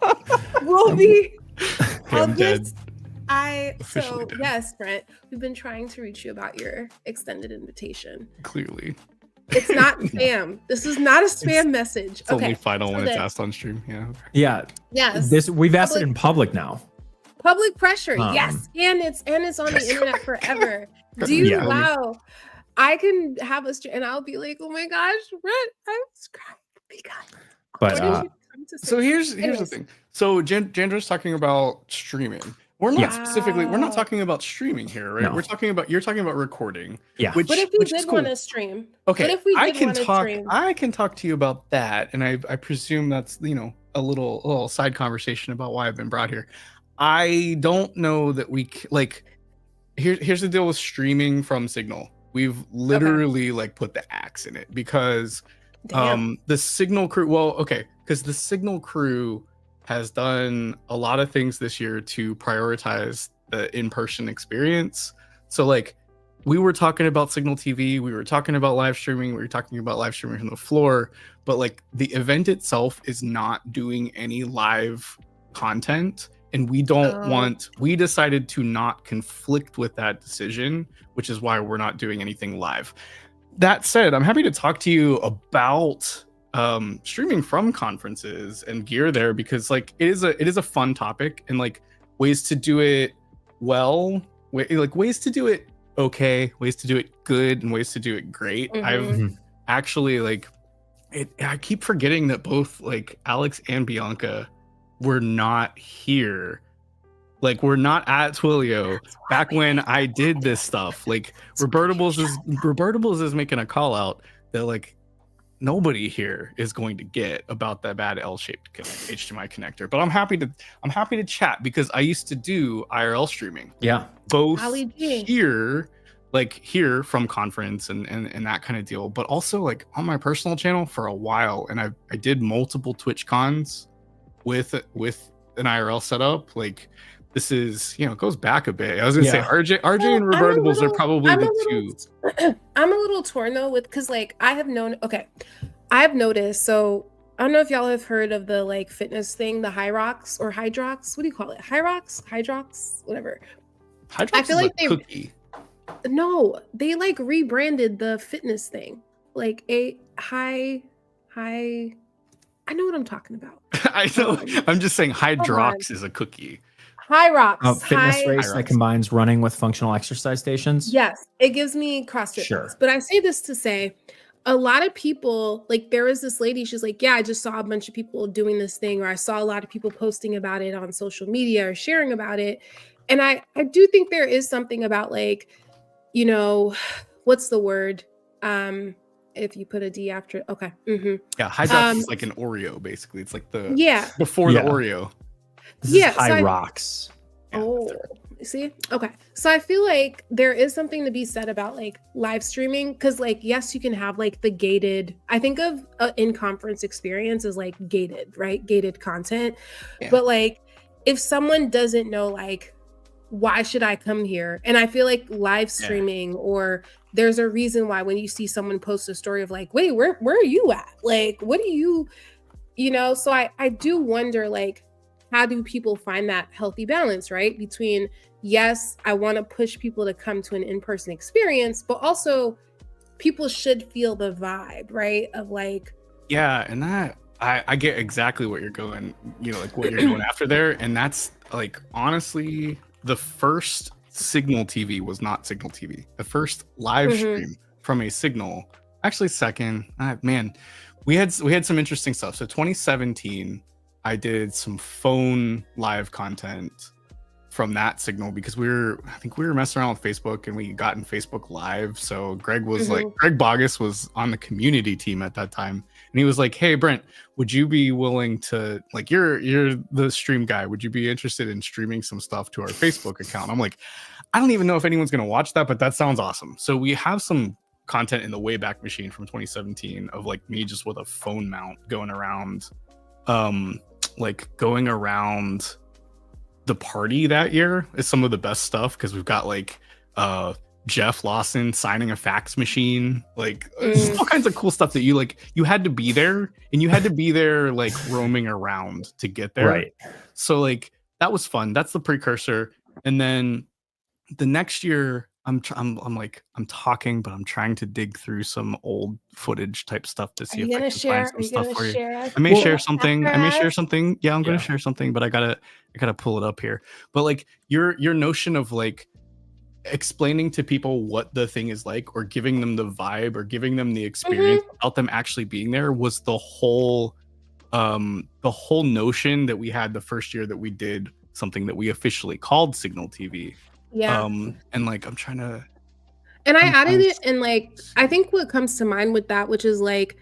Speaker 2: We'll be.
Speaker 3: I'm dead.
Speaker 2: So
Speaker 3: Officially dead.
Speaker 2: yes, Brent, we've been trying to reach you about your extended invitation.
Speaker 3: Clearly,
Speaker 2: It's not spam. This is not a spam message.
Speaker 3: it's only
Speaker 2: Okay.
Speaker 3: final when
Speaker 2: so
Speaker 3: it's
Speaker 2: then-
Speaker 3: asked on stream. Yeah.
Speaker 1: Yeah.
Speaker 2: Yes.
Speaker 1: We've asked it
Speaker 2: Public-
Speaker 1: in public now.
Speaker 2: Public pressure. Yes.
Speaker 1: Um,
Speaker 2: And it's on the internet forever. Do
Speaker 1: Yeah.
Speaker 2: wow. I can have a and I'll be like, oh my gosh, Brent, I'm subscribed because
Speaker 1: But
Speaker 2: what did you come to say?
Speaker 3: So here's the
Speaker 2: Anyways.
Speaker 3: thing. So Jandra's talking about streaming. We're not
Speaker 1: Yeah.
Speaker 3: specifically. We're not
Speaker 2: Wow.
Speaker 3: talking about streaming here, right?
Speaker 1: No.
Speaker 3: You're talking about recording.
Speaker 1: Yeah.
Speaker 3: Which,
Speaker 2: What if we
Speaker 3: which is
Speaker 2: did
Speaker 3: cool.
Speaker 2: want to stream?
Speaker 3: Okay,
Speaker 2: What if we
Speaker 3: I
Speaker 2: did
Speaker 3: can
Speaker 2: wanna
Speaker 3: talk.
Speaker 2: stream?
Speaker 3: I can talk to you about that, and I presume that's a little side conversation about why I've been brought here. I don't know that like. Here's the deal with streaming from Signal. We've literally like put the axe in it because
Speaker 2: Damn.
Speaker 3: the Signal crew. Well, okay, because the Signal crew has done a lot of things this year to prioritize the in-person experience. So like we were talking about Signal TV, we were talking about live streaming, we were talking about live streaming from the floor, but like the event itself is not doing any live content, and we decided to not conflict with that decision, which is why we're not doing anything live. That said, I'm happy to talk to you about streaming from conferences and gear there, because like it is a fun topic, and like ways to do it well, ways to do it okay, ways to do it good, and ways to do it great. I've actually like I keep forgetting that both like Alex and Bianca were not here. Like, we're not at Twilio back when I did this stuff. Like, Robertables is making a call out that like nobody here is going to get about that bad L-shaped HDMI connector. But I'm happy to chat, because I used to do IRL streaming.
Speaker 1: Yeah.
Speaker 3: Both here from conference and that kind of deal, but also like on my personal channel for a while. And I did multiple Twitch cons with an IRL setup. Like, this is, it goes back a bit. I was gonna say RJ and Robertables are probably the two.
Speaker 2: I'm a little torn though, because like I've noticed, so I don't know if y'all have heard of the like fitness thing, the Hyrox or Hydrox. What do you call it? Hydrox, whatever.
Speaker 3: Hydrox
Speaker 2: I feel like
Speaker 3: a cookie.
Speaker 2: No, they like rebranded the fitness thing. Like a high. I know what I'm talking about.
Speaker 3: I know. I'm just saying Hydrox is a cookie.
Speaker 2: Hyrox.
Speaker 1: Fitness race that combines running with functional exercise stations.
Speaker 2: Yes, it gives me CrossFit.
Speaker 1: Sure.
Speaker 2: But I say this to say, a lot of people, like there was this lady, she's like, yeah, I just saw a bunch of people doing this thing, or I saw a lot of people posting about it on social media or sharing about it. And I do think there is something about like, what's the word? If you put a D after, okay.
Speaker 3: Yeah, Hydrox is like an Oreo, basically. It's like the before the Oreo.
Speaker 1: This is Hyrox.
Speaker 2: See? Okay. So I feel like there is something to be said about like live streaming, because like, yes, you can have like the gated, I think of in-conference experience as like gated, right? Gated content. Yeah. But like, if someone doesn't know, like, why should I come here? And I feel like live streaming, or there's a reason why when you see someone post a story of like, wait, where are you at? Like, what do you, so I do wonder, like, how do people find that healthy balance, right? Between, yes, I want to push people to come to an in-person experience, but also people should feel the vibe, right? Of like,
Speaker 3: yeah, and that I get exactly what you're going, like what you're going after there. And that's like, honestly, the first Signal TV was not Signal TV. The first live stream from a Signal, actually second, man, we had some interesting stuff. So 2017, I did some phone live content from that Signal, because I think we were messing around with Facebook, and we got in Facebook Live. So Greg was like, Greg Bogus was on the community team at that time, and he was like, hey Brent, would you be willing to, like, you're the stream guy, would you be interested in streaming some stuff to our Facebook account? I'm like, I don't even know if anyone's gonna watch that, but that sounds awesome. So we have some content in the Wayback Machine from 2017 of like me just with a phone mount going around the party that year. Is some of the best stuff, because we've got like Jeff Lawson signing a fax machine, like all kinds of cool stuff that you had to be there, and you had to be there like roaming around to get there.
Speaker 1: Right.
Speaker 3: So like that was fun. That's the precursor. And then the next year I'm talking, but I'm trying to dig through some old footage type stuff to see if I can find some stuff for you. I may share something. Yeah, I'm going to share something, but I gotta pull it up here. But like your notion of like explaining to people what the thing is like, or giving them the vibe, or giving them the experience without them actually being there, was the whole notion that we had the first year that we did something that we officially called Signal TV.
Speaker 2: Yeah.
Speaker 3: And like I'm trying to,
Speaker 2: and I added it, and like I think what comes to mind with that, which is like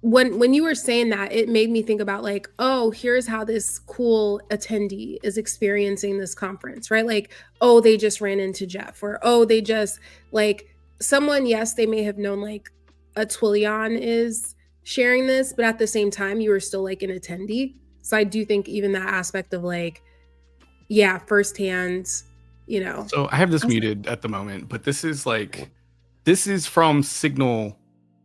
Speaker 2: when you were saying that, it made me think about like, oh, here's how this cool attendee is experiencing this conference, right? Like, oh, they just ran into Jeff, or oh, they just like someone, yes, they may have known like a Twillion is sharing this, but at the same time, you were still like an attendee. So I do think even that aspect of like, yeah, firsthand you know.
Speaker 3: So I have this muted at the moment, but this is from Signal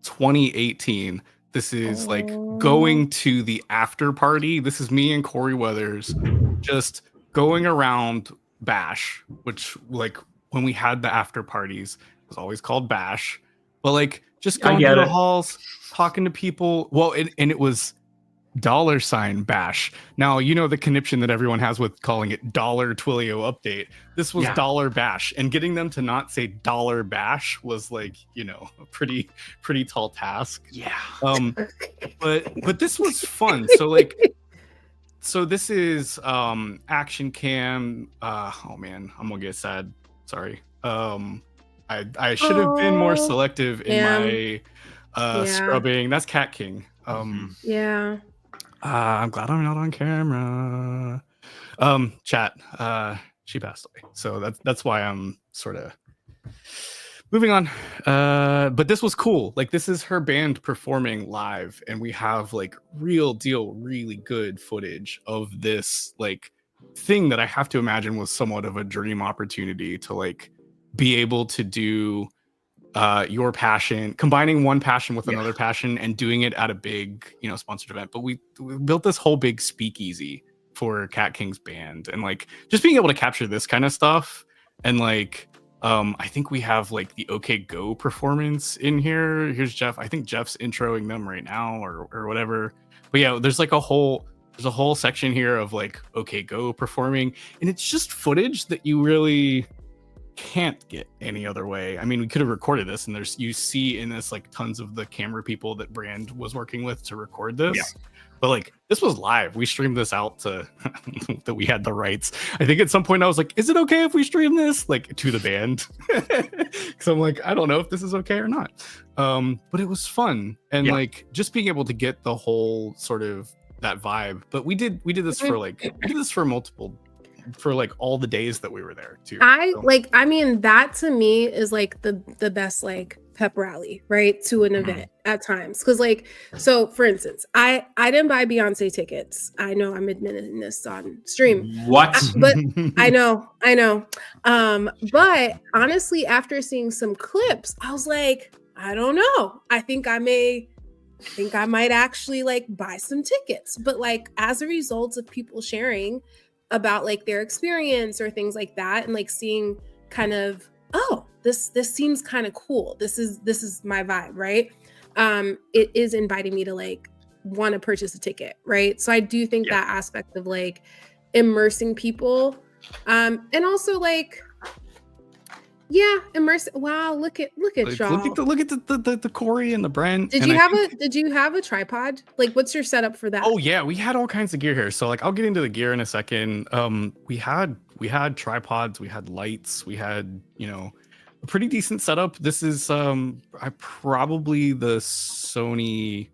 Speaker 3: 2018. This is like going to the after party. This is me and Corey Weathers just going around Bash, which like when we had the after parties, it was always called Bash. But like just going through the halls, talking to people. Well, and it was $ Bash. Now, you know the conniption that everyone has with calling it $Twilio update. This was $ Bash, and getting them to not say $ Bash was like, you know, a pretty tall task.
Speaker 1: Yeah.
Speaker 3: But this was fun. So this is Action Cam. Oh man, I'm gonna get sad. Sorry. I should have been more selective in my scrubbing. That's Cat King.
Speaker 2: Yeah.
Speaker 3: I'm glad I'm not on camera. Chat. She passed away, so that's why I'm sort of moving on. But this was cool. Like, this is her band performing live, and we have like real deal, really good footage of this like thing that I have to imagine was somewhat of a dream opportunity to like be able to do your passion, combining one passion with another passion and doing it at a big, you know, sponsored event. But we built this whole big speakeasy for Cat King's band, and like just being able to capture this kind of stuff. And like I think we have like the OK Go performance in here. Here's Jeff. I think Jeff's introing them right now or whatever. But yeah, there's a whole section here of like OK Go performing, and it's just footage that you really can't get any other way. I mean, we could have recorded this, and you see in this like tons of the camera people that Brand was working with to record this. But like, this was live. We streamed this out to that we had the rights. I think at some point I was like, is it okay if we stream this like to the band? Because I'm like, I don't know if this is okay or not. But it was fun, and like just being able to get the whole sort of that vibe. But we did this for multiple, for like all the days that we were there too.
Speaker 2: I mean, that to me is like the best like pep rally, right, to an event at times. Because like, so for instance, I didn't buy Beyonce tickets. I know I'm admitting this on stream.
Speaker 4: What?
Speaker 2: But I know. But honestly, after seeing some clips, I was like, I don't know. I think I might actually like buy some tickets. But like, as a result of people sharing about like their experience or things like that, and like seeing kind of, oh, this seems kind of cool. This is my vibe, right? It is inviting me to like want to purchase a ticket, right? So I do think that aspect of like immersing people, and also like, immerse. Wow, look at y'all.
Speaker 3: Look at the Corey and the Brent.
Speaker 2: Did you have a tripod? Like, what's your setup for that?
Speaker 3: Oh yeah, we had all kinds of gear here. So like, I'll get into the gear in a second. We had tripods, we had lights, we had, you know, a pretty decent setup. This is probably the Sony,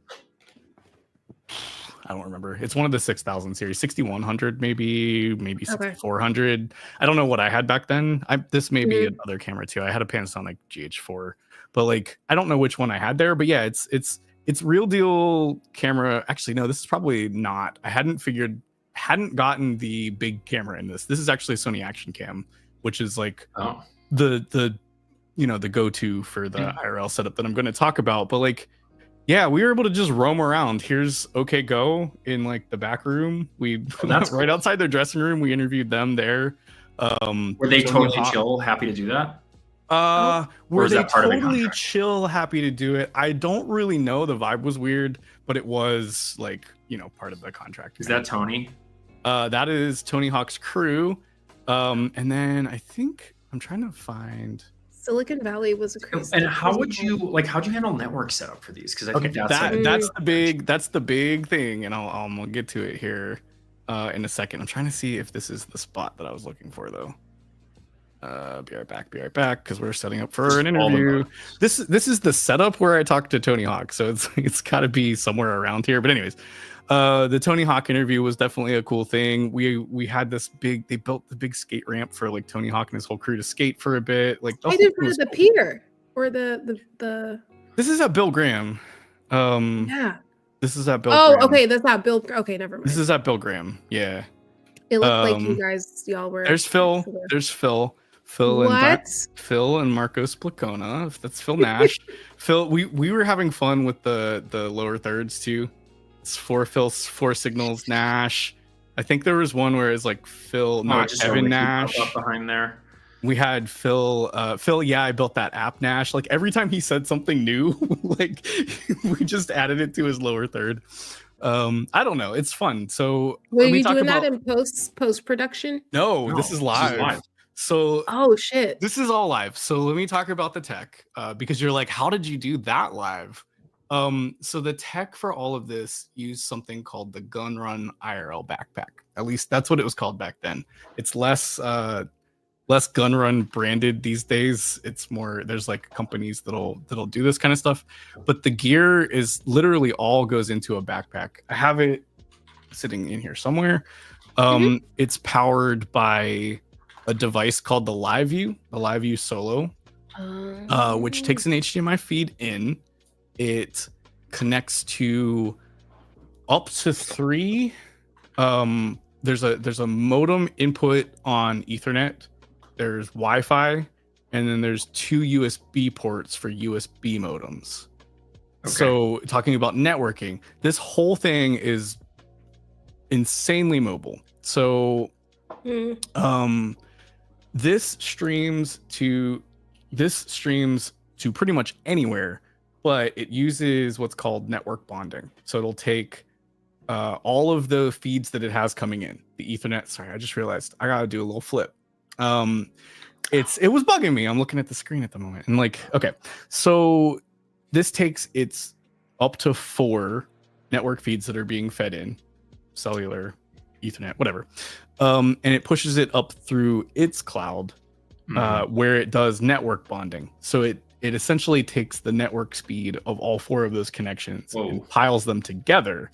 Speaker 3: I don't remember. It's one of the 6000 series, 6100 maybe 6400. I don't know what I had back then. This may be another camera too. I had a Panasonic GH4, but like I don't know which one I had there. But yeah, it's real deal camera. Actually, no, this is probably not. I hadn't gotten the big camera in this. This is actually a Sony Action Cam, which is like the you know, the go-to for the IRL setup that I'm going to talk about. But like, yeah, we were able to just roam around. Here's OK Go in like the back room. We right outside their dressing room. We interviewed them there.
Speaker 4: Were they totally chill, happy to do that?
Speaker 3: Were they totally chill, happy to do it? I don't really know. The vibe was weird, but it was like, you know, part of the contract.
Speaker 4: Is that Tony?
Speaker 3: That is Tony Hawk's crew. And then I think I'm trying to find.
Speaker 2: Silicon Valley was a crazy.
Speaker 4: And how'd you handle network setup for these? Because I think
Speaker 3: that's the big thing, and I'll get to it here in a second. I'm trying to see if this is the spot that I was looking for though. Be right back, because we're setting up for an interview. This is the setup where I talked to Tony Hawk, so it's got to be somewhere around here. But anyways, the Tony Hawk interview was definitely a cool thing. We had they built the big skate ramp for like Tony Hawk and his whole crew to skate for a bit. Like
Speaker 2: I did for the pier or the.
Speaker 3: This is at Bill Graham.
Speaker 2: Yeah.
Speaker 3: This is at Bill.
Speaker 2: Oh,
Speaker 3: Graham.
Speaker 2: Okay, that's not Bill. Okay, never mind.
Speaker 3: This is at Bill Graham. Yeah.
Speaker 2: It looked like y'all were.
Speaker 3: There's Phil. There's Phil. Phil and Marcos Placona. That's Phil Nash. Phil, we were having fun with the lower thirds too. It's 4 Phil, 4 Signals Nash. I think there was one where it's like Phil, not Evan Nash.
Speaker 4: Up behind there.
Speaker 3: We had Phil. Yeah, I built that app Nash. Like every time he said something new, like we just added it to his lower third. I don't know. It's fun. So
Speaker 2: were you doing that in post production?
Speaker 3: No, this is live. So
Speaker 2: oh shit,
Speaker 3: this is all live. So let me talk about the tech, because you're like, how did you do that live? So the tech for all of this used something called the Gunrun IRL backpack. At least that's what it was called back then. It's less Gunrun branded these days. It's more, there's like companies that'll do this kind of stuff, but the gear is literally all goes into a backpack. I have it sitting in here somewhere. It's powered by a device called the LiveView Solo, which takes an HDMI feed in. It connects to up to 3. There's a modem input on Ethernet. There's Wi-Fi, and then there's 2 USB ports for USB modems. Okay. So talking about networking, this whole thing is insanely mobile. So this streams to pretty much anywhere, but it uses what's called network bonding. So it'll take all of the feeds that it has coming in, the Ethernet. Sorry, I just realized I gotta do a little flip. It was bugging me. I'm looking at the screen at the moment, and like, okay, so this takes its up to 4 network feeds that are being fed in, cellular, Ethernet, whatever, and it pushes it up through its cloud, where it does network bonding. So it essentially takes the network speed of all 4 of those connections and piles them together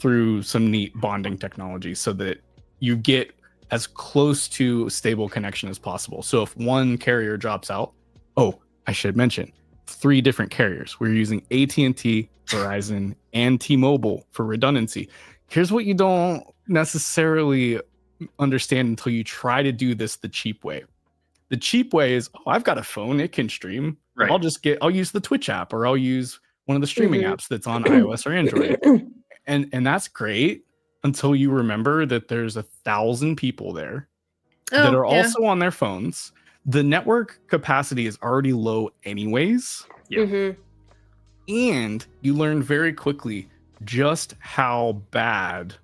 Speaker 3: through some neat bonding technology, so that you get as close to stable connection as possible. So if one carrier drops out, I should mention 3 different carriers. We're using AT&T, Verizon, and T-Mobile for redundancy. Here's what you don't necessarily understand until you try to do this the cheap way. The cheap way is, I've got a phone, it can stream. Right. I'll use the Twitch app, or I'll use one of the streaming apps that's on iOS or Android. And that's great, until you remember that there's 1,000 people there that are also on their phones. The network capacity is already low anyways. And you learn very quickly just how bad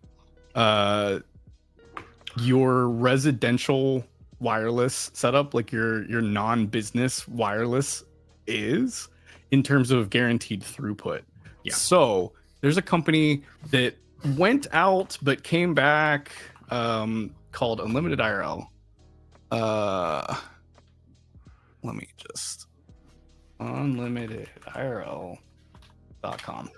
Speaker 3: your residential wireless setup, like your non-business wireless, is in terms of guaranteed throughput. So there's a company that went out but came back, called Unlimited IRL. Let me just unlimitedIRL.com.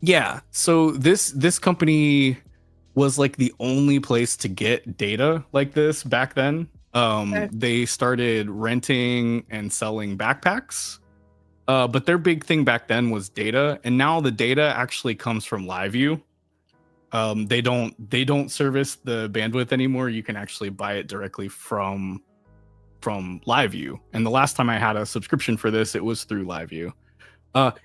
Speaker 3: Yeah, so this company was like the only place to get data like this back then. They started renting and selling backpacks. But their big thing back then was data, and now the data actually comes from LiveView. They don't service the bandwidth anymore. You can actually buy it directly from LiveView. And the last time I had a subscription for this, it was through LiveView.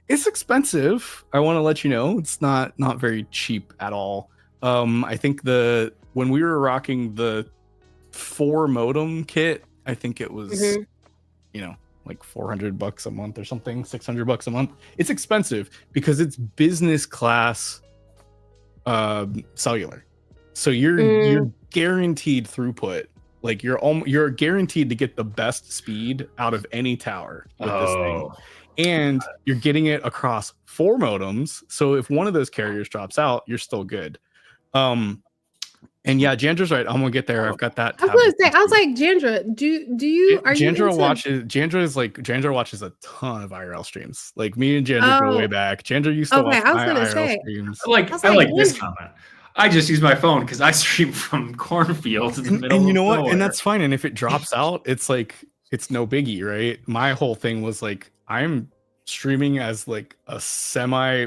Speaker 3: It's expensive. I want to let you know, it's not very cheap at all. I think when we were rocking the 4 modem kit, I think it was like $400 a month or something, $600 a month. It's expensive because it's business class cellular. So you're guaranteed throughput. Like you're guaranteed to get the best speed out of any tower with this thing. And you're getting it across 4 modems. So if one of those carriers drops out, you're still good. And yeah, Jandra's right. I'm gonna get there. I've got that.
Speaker 2: I was like, Jandra, do you are
Speaker 3: Jandra
Speaker 2: you
Speaker 3: watches Jandra watches a ton of IRL streams. Like me and Jandra go way back. Jandra used to watch my IRL streams.
Speaker 4: I like this comment. I just use my phone because I stream from cornfields in the middle.
Speaker 3: And you know what? Nowhere. And that's fine. And if it drops out, it's like it's no biggie, right? My whole thing was like, I'm streaming as like a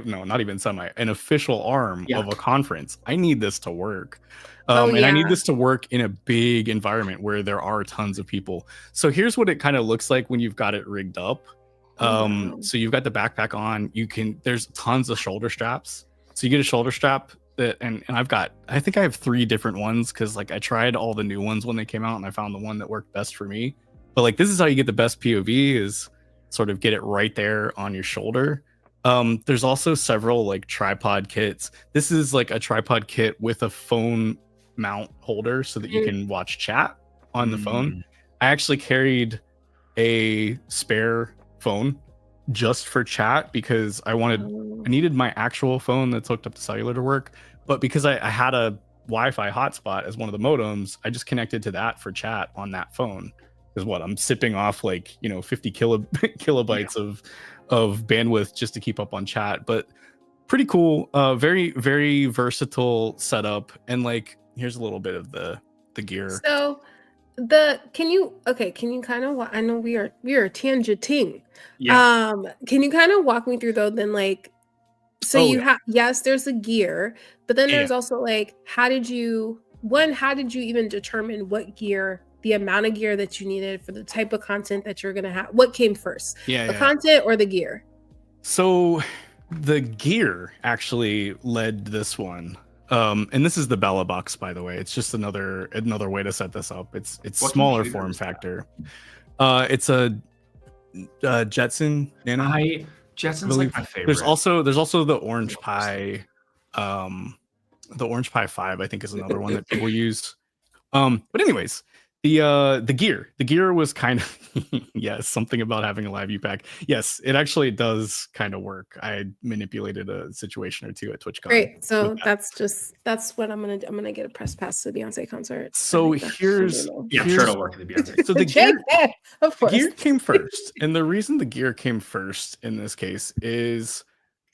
Speaker 3: not even semi, an official arm
Speaker 4: Yeah.
Speaker 3: of a conference, I need this to work.
Speaker 2: Oh,
Speaker 3: And I need
Speaker 2: yeah.
Speaker 3: this to work in a big environment where there are tons of people. So here's what it kind of looks like when you've got it rigged up.
Speaker 2: Wow.
Speaker 3: So you've got the backpack on, there's tons of shoulder straps. So you get a shoulder strap that, and I think I have 3 different ones, because like I tried all the new ones when they came out and I found the one that worked best for me. But like, this is how you get the best POV, is sort of get it right there on your shoulder. There's also several like tripod kits. This is like a tripod kit with a phone mount holder so that you can watch chat on the phone. I actually carried a spare phone just for chat, because I needed my actual phone that's hooked up to cellular to work, but because I had a Wi-Fi hotspot as one of the modems, I just connected to that for chat on that phone. Because I'm sipping off like 50 kilobytes of bandwidth just to keep up on chat. But pretty cool, very very versatile setup. And like, here's a little bit of the gear.
Speaker 2: So can you kind of, I know we are tangenting.
Speaker 4: Yeah.
Speaker 2: Can you kind of walk me through though, then, like, so
Speaker 3: Oh,
Speaker 2: you
Speaker 3: yeah.
Speaker 2: have, yes, there's a gear, but then
Speaker 3: Yeah.
Speaker 2: there's also like, how did you even determine what gear, the amount of gear that you needed for the type of content that you're gonna have? What came first, the content or the gear?
Speaker 3: So the gear actually led this one. And this is the Bella box, by the way. It's just another way to set this up. It's
Speaker 4: What
Speaker 3: smaller
Speaker 4: computer
Speaker 3: form
Speaker 4: is that?
Speaker 3: factor. It's a Jetson Nano.
Speaker 4: Jetson's like my favorite.
Speaker 3: There's also the Orange Pi. The Orange Pi 5, I think, is another one that people use. But anyways, the gear was kind of yes, something about having a live U-Pack. Yes, it actually does kind of work. I manipulated a situation or two at TwitchCon.
Speaker 2: Great. So that's what I'm gonna get a press pass to the Beyonce concert.
Speaker 3: So here's
Speaker 4: I'm sure it'll work at the Beyonce.
Speaker 3: so the gear,
Speaker 2: of course.
Speaker 3: gear came first, and the reason the gear came first in this case is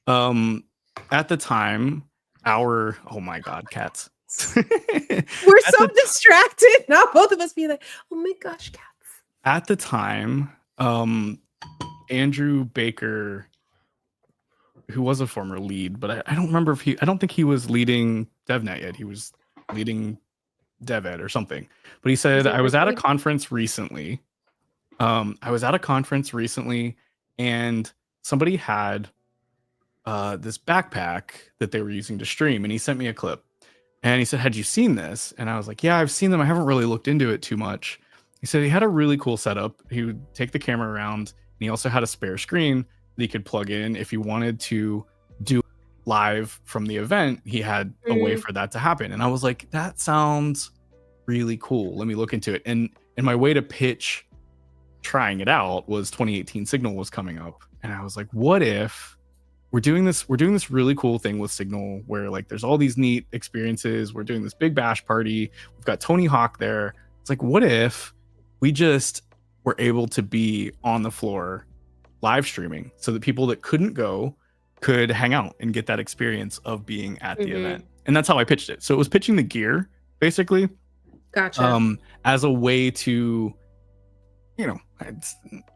Speaker 3: at the time oh my god, cats.
Speaker 2: We're so distracted. Now both of us be like, oh my gosh, cats.
Speaker 3: At the time, Andrew Baker, who was a former lead, but I don't remember I don't think he was leading DevNet yet. He was leading DevEd or something. But he said, I was at a conference recently. And somebody had this backpack that they were using to stream, and he sent me a clip. And he said, had you seen this? And I was like, yeah, I've seen them. I haven't really looked into it too much. He said he had a really cool setup. He would take the camera around, and he also had a spare screen that he could plug in if he wanted to do live from the event. He had a way for that to happen. And I was like, that sounds really cool. Let me look into it. And my way to pitch trying it out was 2018 Signal was coming up. And I was like, what if we're doing this really cool thing with Signal where like there's all these neat experiences. We're doing this big bash party. We've got Tony Hawk there. It's like, what if we just were able to be on the floor live streaming so that people that couldn't go could hang out and get that experience of being at the event? And that's how I pitched it. So it was pitching the gear basically.
Speaker 2: Gotcha.
Speaker 3: As a way to, it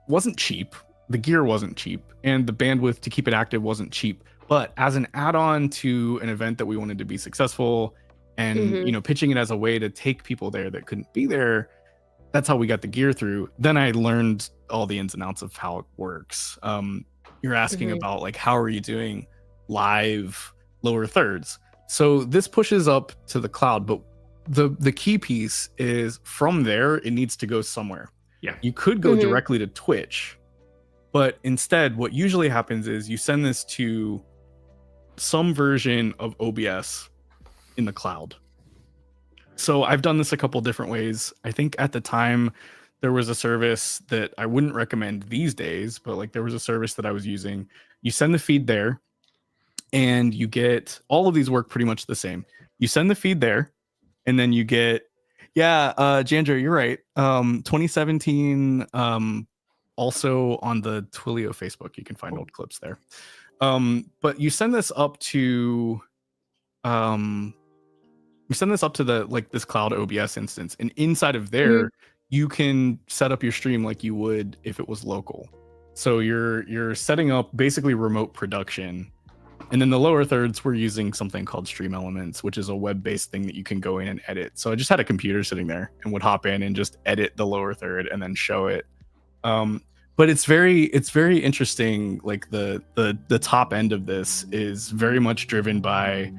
Speaker 3: wasn't cheap. The gear wasn't cheap, and the bandwidth to keep it active wasn't cheap. But as an add-on to an event that we wanted to be successful, and pitching it as a way to take people there that couldn't be there, that's how we got the gear through. Then I learned all the ins and outs of how it works. You're asking about like, how are you doing live lower thirds? So this pushes up to the cloud, but the key piece is from there, it needs to go somewhere.
Speaker 4: Yeah,
Speaker 3: you could go directly to Twitch. But instead, what usually happens is you send this to some version of OBS in the cloud. So I've done this a couple different ways. I think at the time there was a service that I wouldn't recommend these days, but like there was a service that I was using. You send the feed there and you get all of these work pretty much the same. You send the feed there and then you get, Jandra, you're right. 2017, also on the Twilio Facebook, you can find old clips there. But you send this up to the like this cloud OBS instance, and inside of there you can set up your stream like you would if it was local. So you're setting up basically remote production. And then the lower thirds, we're using something called Stream Elements, which is a web-based thing that you can go in and edit. So I just had a computer sitting there and would hop in and just edit the lower third and then show it. But it's very interesting. Like the top end of this is very much driven by,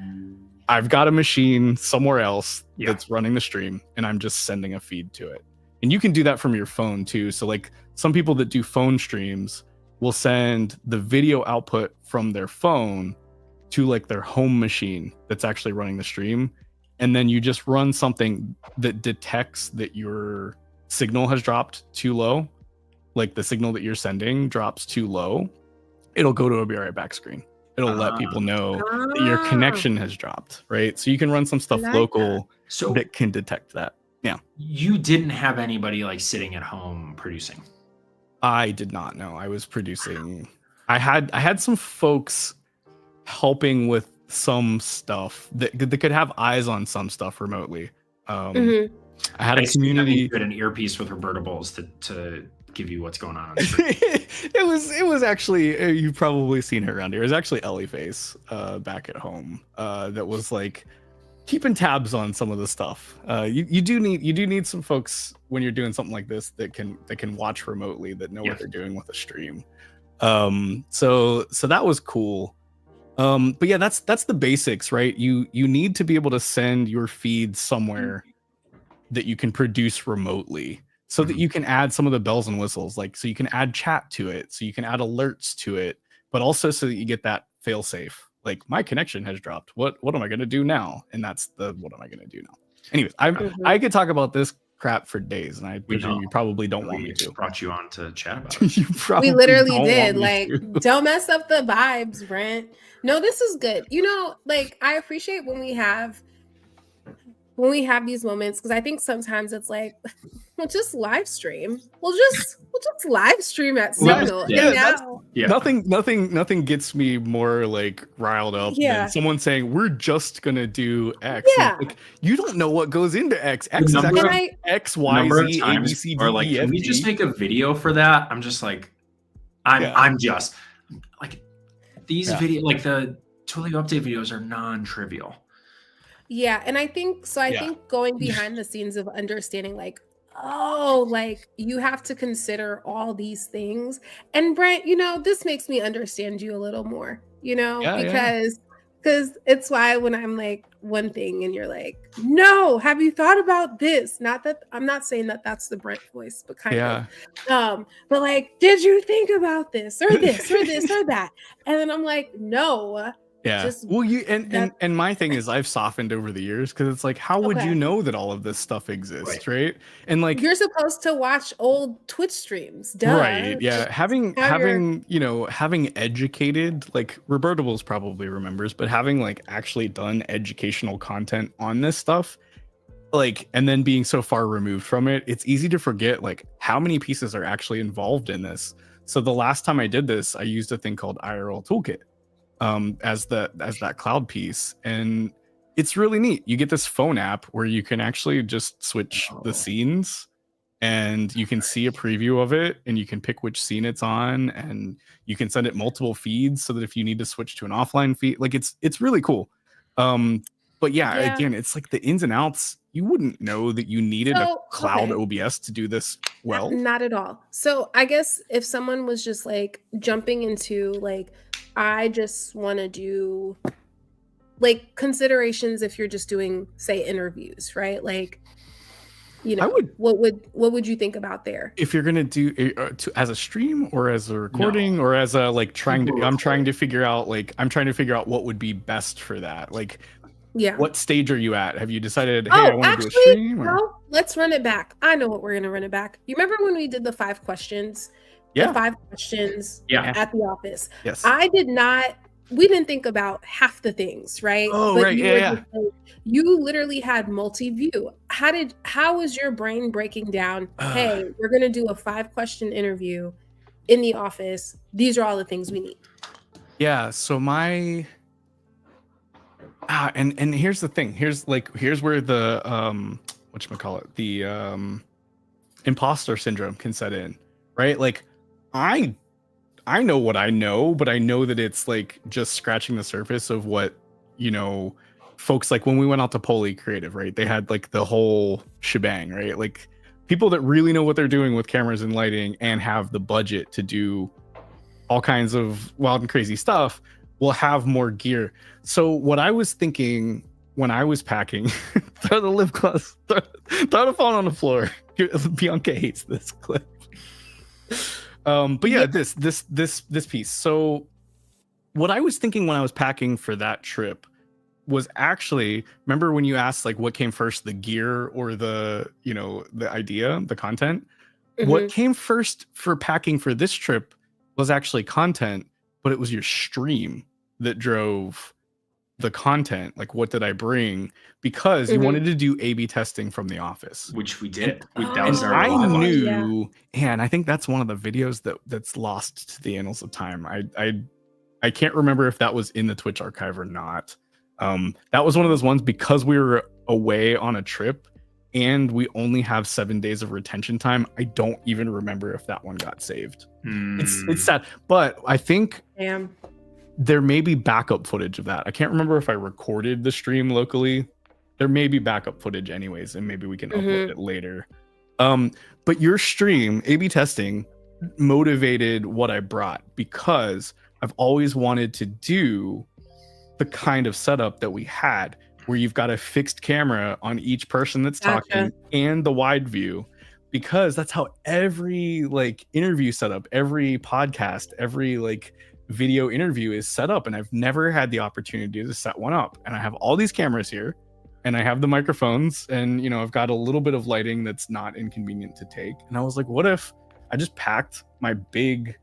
Speaker 3: I've got a machine somewhere else that's running the stream, and I'm just sending a feed to it. And you can do that from your phone too. So like some people that do phone streams will send the video output from their phone to like their home machine that's actually running the stream. And then you just run something that detects that your signal has dropped too low. Like the signal that you're sending drops too low. It'll go to a be right back screen. It'll let people know that your connection has dropped, right? So you can run some stuff local that can detect that. Yeah.
Speaker 4: You didn't have anybody like sitting at home producing.
Speaker 3: I did not know. I was producing. I had some folks helping with some stuff that could have eyes on some stuff remotely. I had a community.
Speaker 4: You had an earpiece with revertables to give you what's going on.
Speaker 3: it was actually, you've probably seen her around here. It was actually Ellie Face back at home that was like keeping tabs on some of the stuff. You do need some folks when you're doing something like this that can watch remotely, that know what they're doing with a stream. So that was cool. But yeah, that's the basics, right? You need to be able to send your feed somewhere that you can produce remotely, so that you can add some of the bells and whistles, like so you can add chat to it, so you can add alerts to it, but also so that you get that fail safe. Like, my connection has dropped. What am I going to do now? And that's the what am I going to do now? Anyways, I could talk about this crap for days, and I presume you probably don't want me to.
Speaker 4: Brought you on to chat about it.
Speaker 3: You probably
Speaker 2: we literally
Speaker 3: don't
Speaker 2: did.
Speaker 3: want me
Speaker 2: Like,
Speaker 3: to.
Speaker 2: don't mess up the vibes, Brent. No, this is good. You know, like, I appreciate when we have these moments, because I think sometimes it's like, we'll just live stream. We'll just live stream at Signal.
Speaker 3: Nothing gets me more like riled up than someone saying we're just gonna do X.
Speaker 2: Yeah.
Speaker 3: Like, you don't know what goes into X. X is actually X, Y, Z, A, B, C, D,
Speaker 4: or like,
Speaker 3: E, F,
Speaker 4: can we
Speaker 3: G.
Speaker 4: just make a video for that? I'm just like, I'm just like, these video, like the Twilio update videos are non-trivial.
Speaker 2: Yeah, and I think so. I think going behind the scenes of understanding, like, oh, like, you have to consider all these things. And Brent, you know, this makes me understand you a little more, you know, because it's why when I'm like one thing and you're like, no, have you thought about this? Not that I'm not saying that that's the Brent voice, but kind of, but like, did you think about this or this or this or that? And then I'm like, no.
Speaker 3: Yeah. Well, you and my thing is, I've softened over the years, because it's like, how would you know that all of this stuff exists, right? And like,
Speaker 2: you're supposed to watch old Twitch streams, duh.
Speaker 3: Right? Yeah. Having educated, like, Robertables probably remembers, but having like actually done educational content on this stuff, like, and then being so far removed from it, it's easy to forget like how many pieces are actually involved in this. So the last time I did this, I used a thing called IRL Toolkit. As that cloud piece, and it's really neat. You get this phone app where you can actually just switch the scenes, and you can see a preview of it, and you can pick which scene it's on, and you can send it multiple feeds so that if you need to switch to an offline feed, like, it's really cool. But again, it's like the ins and outs. You wouldn't know that you needed a cloud OBS to do this well.
Speaker 2: Not at all. So I guess if someone was just like jumping into like, I just want to do like considerations if you're just doing, say, interviews, right? Like, you know, what would you think about there?
Speaker 3: If you're gonna do as a stream or as a recording or as a like I'm trying to figure out what would be best for that. Like, what stage are you at? Have you decided, hey, I want to do a stream?
Speaker 2: No, let's run it back. I know what we're gonna run it back. You remember when we did the 5 questions? The 5 questions at the office.
Speaker 3: Yes.
Speaker 2: We didn't think about half the things, right?
Speaker 3: Oh,
Speaker 2: but
Speaker 3: right.
Speaker 2: You literally had multi-view. How was your brain breaking down? Hey, we're gonna do a 5-question interview in the office. These are all the things we need.
Speaker 3: Yeah. So my and here's the thing. Here's where the whatchamacallit, the imposter syndrome can set in, right? Like, I I know what I know, but I know that it's like just scratching the surface of what, you know, folks like when we went out to Poly Creative, right? They had like the whole shebang, right? Like people that really know what they're doing with cameras and lighting and have the budget to do all kinds of wild and crazy stuff will have more gear. So what I was thinking when I was packing, throw the lip gloss, throw the phone on the floor. Bianca hates this clip. But yeah, this piece. So what I was thinking when I was packing for that trip was actually, remember when you asked like what came first, the gear or the, you know, the idea, the content? What came first for packing for this trip was actually content, but it was your stream that drove the content. Like, what did I bring? Because you wanted to do A/B testing from the office,
Speaker 4: which we did. That
Speaker 3: and
Speaker 4: was our
Speaker 3: I
Speaker 4: live one.
Speaker 3: knew, and I think that's one of the videos that's lost to the annals of time. I can't remember if that was in the Twitch archive or not. That was one of those ones because we were away on a trip and we only have 7 days of retention time. I don't even remember if that one got saved. It's sad, but I think there may be backup footage of that. I can't remember if I recorded the stream locally. There may be backup footage anyways, and maybe we can upload it later. But your stream, A/B testing, motivated what I brought because I've always wanted to do the kind of setup that we had where you've got a fixed camera on each person that's talking and the wide view, because that's how every like interview setup, every podcast, every like video interview is set up. And I've never had the opportunity to set one up. And I have all these cameras here and I have the microphones and, you know, I've got a little bit of lighting that's not inconvenient to take. And I was like, what if I just packed my big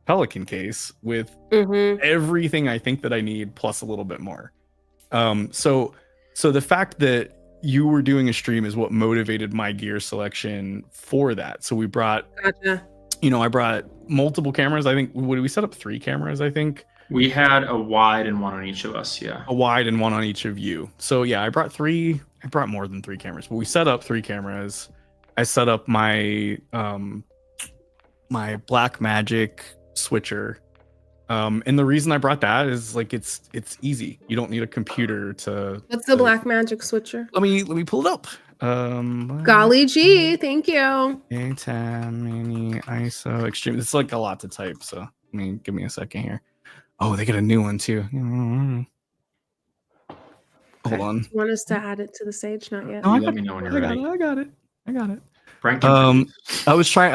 Speaker 3: Pelican case with everything I think that I need plus a little bit more. So the fact that you were doing a stream is what motivated my gear selection for that. So we brought, you know, I brought multiple cameras. I think we set up 3 cameras. I think
Speaker 4: we had a wide and one on each of us. Yeah,
Speaker 3: a wide and one on each of you. So yeah, I brought more than 3 cameras, but we set up 3 cameras. I set up my my Blackmagic switcher. And the reason I brought that is like it's easy. You don't need a computer to.
Speaker 2: What's the Blackmagic switcher?
Speaker 3: Let me pull it up.
Speaker 2: Golly gee, thank you.
Speaker 3: A10 mini ISO extreme. It's like a lot to type, so give me a second here. Oh, they get a new one too. Hold on.
Speaker 2: You want us to add it to the stage? Not yet.
Speaker 3: No,
Speaker 4: let me know when you're ready.
Speaker 3: I got it.
Speaker 4: Frank,
Speaker 3: I was trying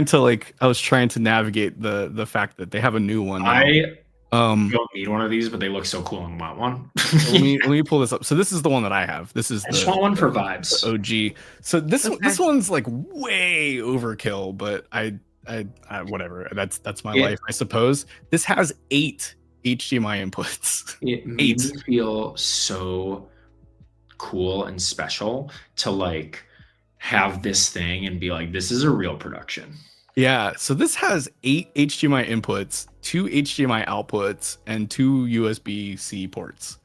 Speaker 3: to navigate the fact that they have a new one now.
Speaker 4: I don't need one of these, but they look so cool and want one.
Speaker 3: let me pull this up. So this is the one that I have. This is
Speaker 4: I just want one for vibes.
Speaker 3: OG. So this one's like way overkill, but I whatever. That's my life, I suppose. This has 8 HDMI inputs.
Speaker 4: It made me feel so cool and special to like have this thing and be like, this is a real production.
Speaker 3: Yeah, so this has 8 HDMI inputs, 2 HDMI outputs, and 2 USB-C ports.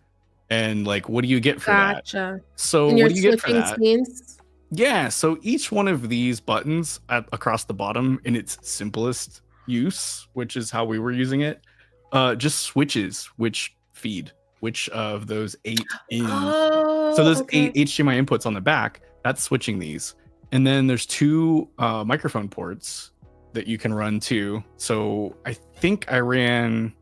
Speaker 3: And like, what do you get for that? So
Speaker 2: and
Speaker 3: what do you get for that?
Speaker 2: Scenes?
Speaker 3: Yeah, so each one of these buttons across the bottom in its simplest use, which is how we were using it, just switches which feed, which of those 8 in. So those 8 HDMI inputs on the back, that's switching these. And then there's 2 microphone ports that you can run too. So I think I ran,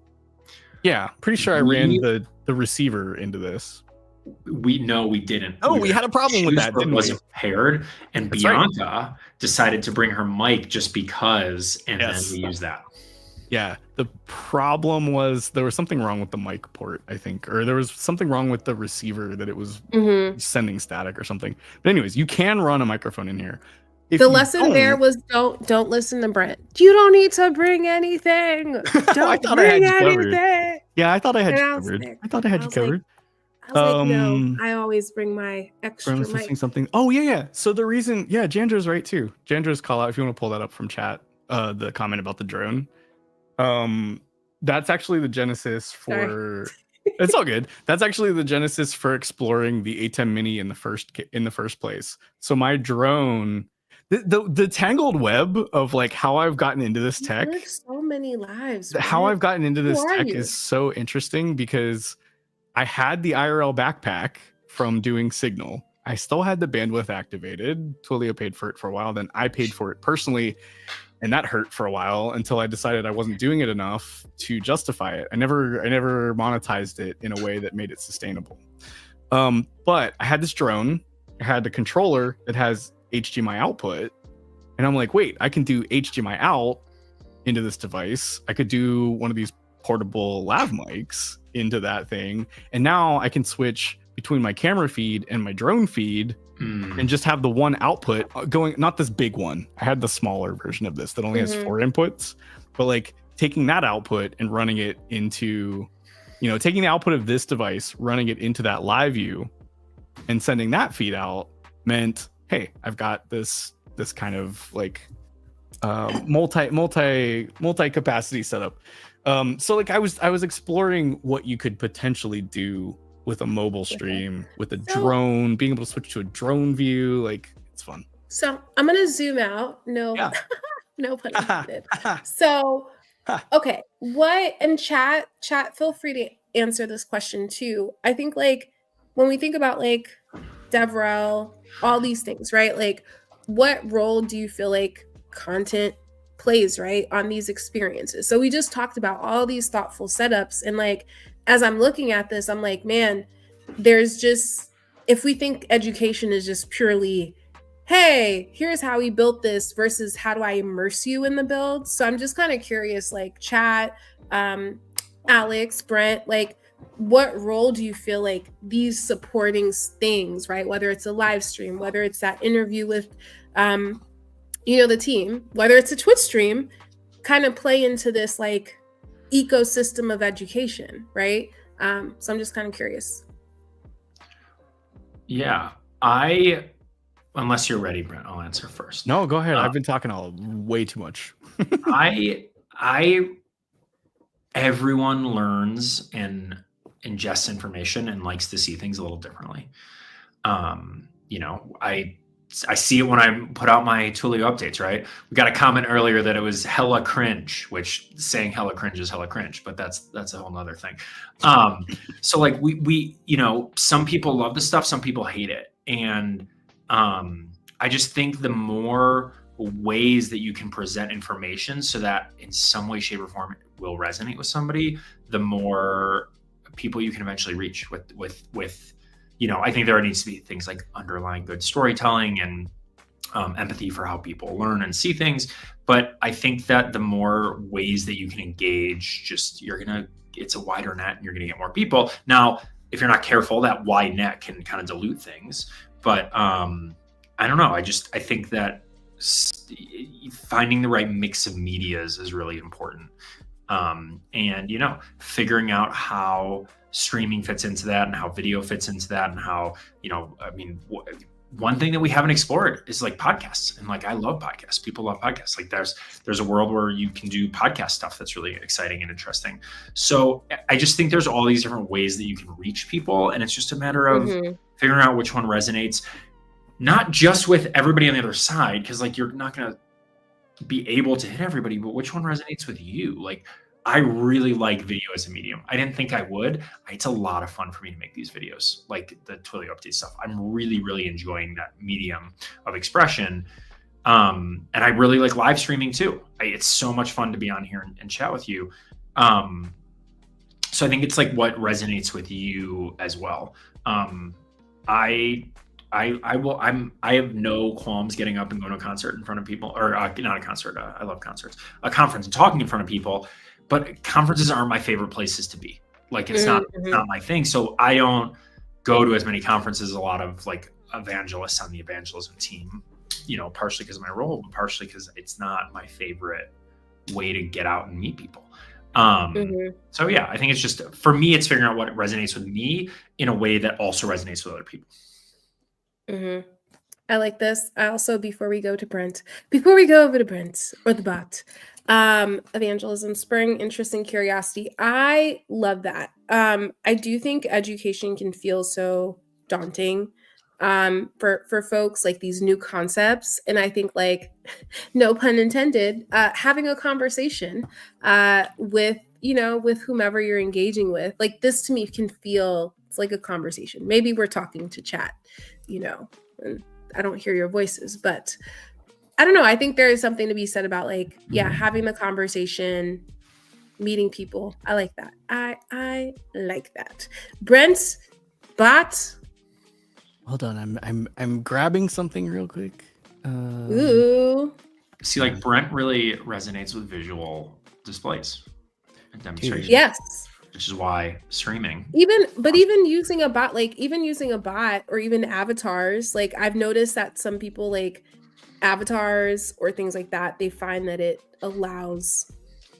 Speaker 3: pretty sure I ran the receiver into this.
Speaker 4: We didn't.
Speaker 3: Oh, we had a problem with that, didn't we?
Speaker 4: Wasn't paired, and
Speaker 3: That's
Speaker 4: Bianca decided to bring her mic just because, and then we used that.
Speaker 3: Yeah, the problem was there was something wrong with the mic port, I think, or there was something wrong with the receiver that it was sending static or something. But anyways, you can run a microphone in here.
Speaker 2: The lesson there was don't listen to Brent. You don't need to bring anything. Don't bring anything.
Speaker 3: Yeah, I thought I had you covered. I thought I had you covered.
Speaker 2: I was like, no, I always bring my extra mic.
Speaker 3: Something. Oh, yeah. So the reason, Jandra's right too. Jandra's call out, if you want to pull that up from chat, the comment about the drone. That's actually the genesis for it's all good. That's actually the genesis for exploring the A10 Mini in the first place. So my drone, the tangled web of like how I've gotten into this tech
Speaker 2: many lives.
Speaker 3: How I've gotten into this
Speaker 2: Who are
Speaker 3: tech
Speaker 2: you?
Speaker 3: is so interesting because I had the IRL backpack from doing Signal. I still had the bandwidth activated. Twilio paid for it for a while. Then I paid for it personally, and that hurt for a while until I decided I wasn't doing it enough to justify it. I never monetized it in a way that made it sustainable. But I had this drone. I had the controller that has HDMI output, and I'm like, wait, I can do HDMI out into this device. I could do one of these portable lav mics into that thing, and now I can switch between my camera feed and my drone feed and just have the one output going, not this big one. I had the smaller version of this that only has 4 inputs, but like taking that output and running it into, taking the output of this device, running it into that live view and sending that feed out meant, hey, I've got this kind of like multi capacity setup. So like I was exploring what you could potentially do with a mobile stream, with a drone, being able to switch to a drone view. Like, it's fun.
Speaker 2: So I'm gonna zoom out. No, no pun intended. So, okay, what, and chat, feel free to answer this question too. I think like when we think about like DevRel, all these things, right? Like, what role do you feel like content plays, right, on these experiences? So we just talked about all these thoughtful setups, and like, as I'm looking at this, I'm like, man, there's just, if we think education is just purely, hey, here's how we built this versus how do I immerse you in the build? So I'm just kind of curious, like chat, Alex, Brent, like what role do you feel like these supporting things, right? Whether it's a live stream, whether it's that interview with, the team, whether it's a Twitch stream, kind of play into this like ecosystem of education, right? So I'm just kind of curious.
Speaker 4: Yeah, unless you're ready, Brent, I'll answer first.
Speaker 3: No, go ahead. I've been talking way too much.
Speaker 4: Everyone learns and ingests information and likes to see things a little differently. I see it when I put out my Twilio updates, right? We got a comment earlier that it was hella cringe, which saying hella cringe is hella cringe, but that's a whole nother thing. So like we some people love the stuff, some people hate it. And I just think the more ways that you can present information so that in some way, shape, or form it will resonate with somebody, the more people you can eventually reach with I think there needs to be things like underlying good storytelling and empathy for how people learn and see things. But I think that the more ways that you can engage, it's a wider net and you're gonna get more people. Now, if you're not careful, that wide net can kind of dilute things. But I don't know. I think that finding the right mix of medias is really important. And figuring out how streaming fits into that and how video fits into that and how, one thing that we haven't explored is like podcasts. And like, I love podcasts. People love podcasts. Like there's a world where you can do podcast stuff that's really exciting and interesting. So I just think there's all these different ways that you can reach people. And it's just a matter of figuring out which one resonates, not just with everybody on the other side, because like, you're not going to be able to hit everybody, but which one resonates with you? Like, I really like video as a medium. I didn't think I would. It's a lot of fun for me to make these videos, like the Twilio update stuff. I'm really, really enjoying that medium of expression. And I really like live streaming too. It's so much fun to be on here and chat with you. So I think it's like what resonates with you as well. I have no qualms getting up and going to a concert in front of people, or not a concert. I love concerts, a conference and talking in front of people. But conferences aren't my favorite places to be. Like it's not my thing. So I don't go to as many conferences as a lot of like evangelists on the evangelism team, partially because of my role, but partially because it's not my favorite way to get out and meet people. So yeah, I think it's just, for me, it's figuring out what resonates with me in a way that also resonates with other people.
Speaker 2: I like this. I also, before we go over to Brent or the bot, evangelism, spurring interest and curiosity. I love that. I do think education can feel so daunting. for folks, like these new concepts. And I think, like, no pun intended, having a conversation with, you know, with whomever you're engaging with, like, this to me can feel, it's like a conversation. Maybe we're talking to chat, you know, and I don't hear your voices, but I don't know. I think there is something to be said about, like, yeah, having the conversation, meeting people. I like that. I like that. Brent, bot.
Speaker 3: Hold on, I'm grabbing something real quick.
Speaker 2: Ooh.
Speaker 4: See, like Brent really resonates with visual displays and demonstrations.
Speaker 2: Yes.
Speaker 4: Which is why streaming.
Speaker 2: Even using a bot, like even using a bot or even avatars, like I've noticed that some people, like avatars or things like that, they find that it allows,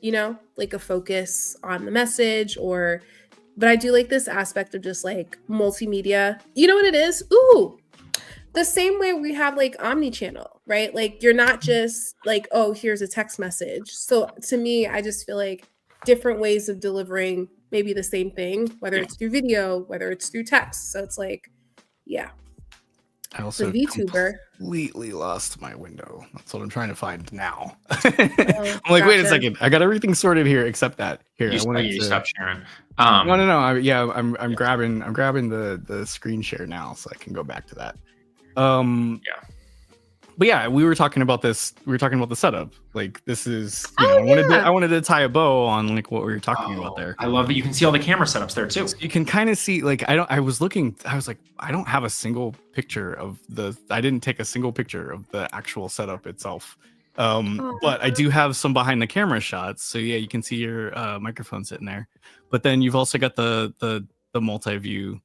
Speaker 2: you know, like a focus on the message, or but I do like this aspect of just like multimedia. You know what it is? Ooh, the same way we have like omni-channel, right? Like you're not just like, oh, here's a text message. So to me, I just feel like different ways of delivering maybe the same thing, whether it's through video, whether it's through text. So it's like, yeah.
Speaker 3: I also
Speaker 2: the VTuber
Speaker 3: completely lost my window. That's what I'm trying to find now.
Speaker 2: Oh,
Speaker 3: I'm like, wait a
Speaker 2: gotcha.
Speaker 3: second. I got everything sorted here except that. Here, I
Speaker 4: You
Speaker 3: wanted to
Speaker 4: stop sharing.
Speaker 3: No. I'm grabbing the screen share now so I can go back to that.
Speaker 4: Yeah.
Speaker 3: But yeah, we were talking about this. We were talking about the setup. Like this is,
Speaker 2: yeah.
Speaker 3: I wanted to tie a bow on like what we were talking about there.
Speaker 4: I love that you can see all the camera setups there too.
Speaker 3: So you can kind of see, like, I was like, I don't have a single picture of I didn't take a single picture of the actual setup itself. But I do have some behind the camera shots. So yeah, you can see your microphone sitting there. But then you've also got the multi-view,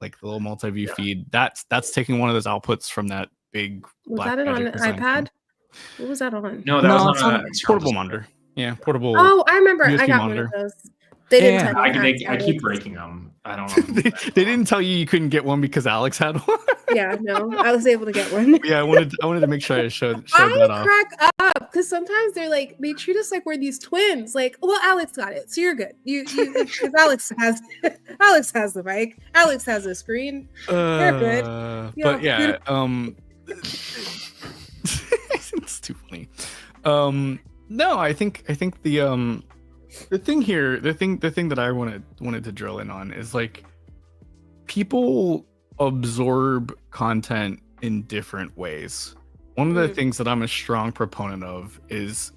Speaker 3: like the little multi-view feed. That's taking one of those outputs from that big
Speaker 2: Was that it on an
Speaker 3: design
Speaker 2: iPad?
Speaker 3: thing.
Speaker 2: What was that on?
Speaker 4: No, that was
Speaker 3: it's
Speaker 4: on
Speaker 3: on
Speaker 4: a
Speaker 3: portable monitor. Yeah, portable.
Speaker 2: Oh, I remember. I
Speaker 3: USB
Speaker 2: got
Speaker 3: monitor.
Speaker 2: one of those. They didn't
Speaker 3: Yeah.
Speaker 2: tell me
Speaker 4: I keep breaking them. I don't know.
Speaker 3: they didn't tell you couldn't get one because Alex had one.
Speaker 2: Yeah, no, I was able to get one.
Speaker 3: Yeah, I wanted to make sure I showed that off.
Speaker 2: Crack up because sometimes they treat us like we're these twins. Like, well, Alex got it, so you're good. You because Alex has the mic. Alex has a screen. You're good.
Speaker 3: But yeah, it's too funny. No, I think the thing here, the thing that I wanted to drill in on is like people absorb content in different ways. One of the things that I'm a strong proponent of is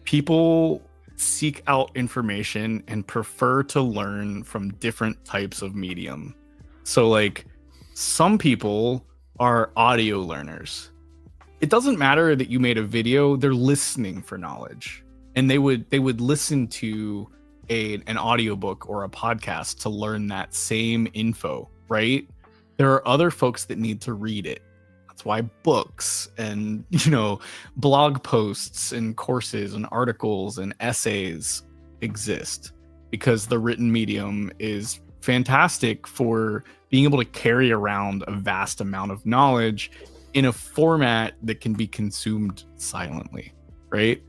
Speaker 3: people seek out information and prefer to learn from different types of medium. So like some people are audio learners. It doesn't matter that you made a video, they're listening for knowledge. And they would listen to an audiobook or a podcast to learn that same info, right? There are other folks that need to read it. That's why books and, blog posts and courses and articles and essays exist, because the written medium is fantastic for being able to carry around a vast amount of knowledge in a format that can be consumed silently, right?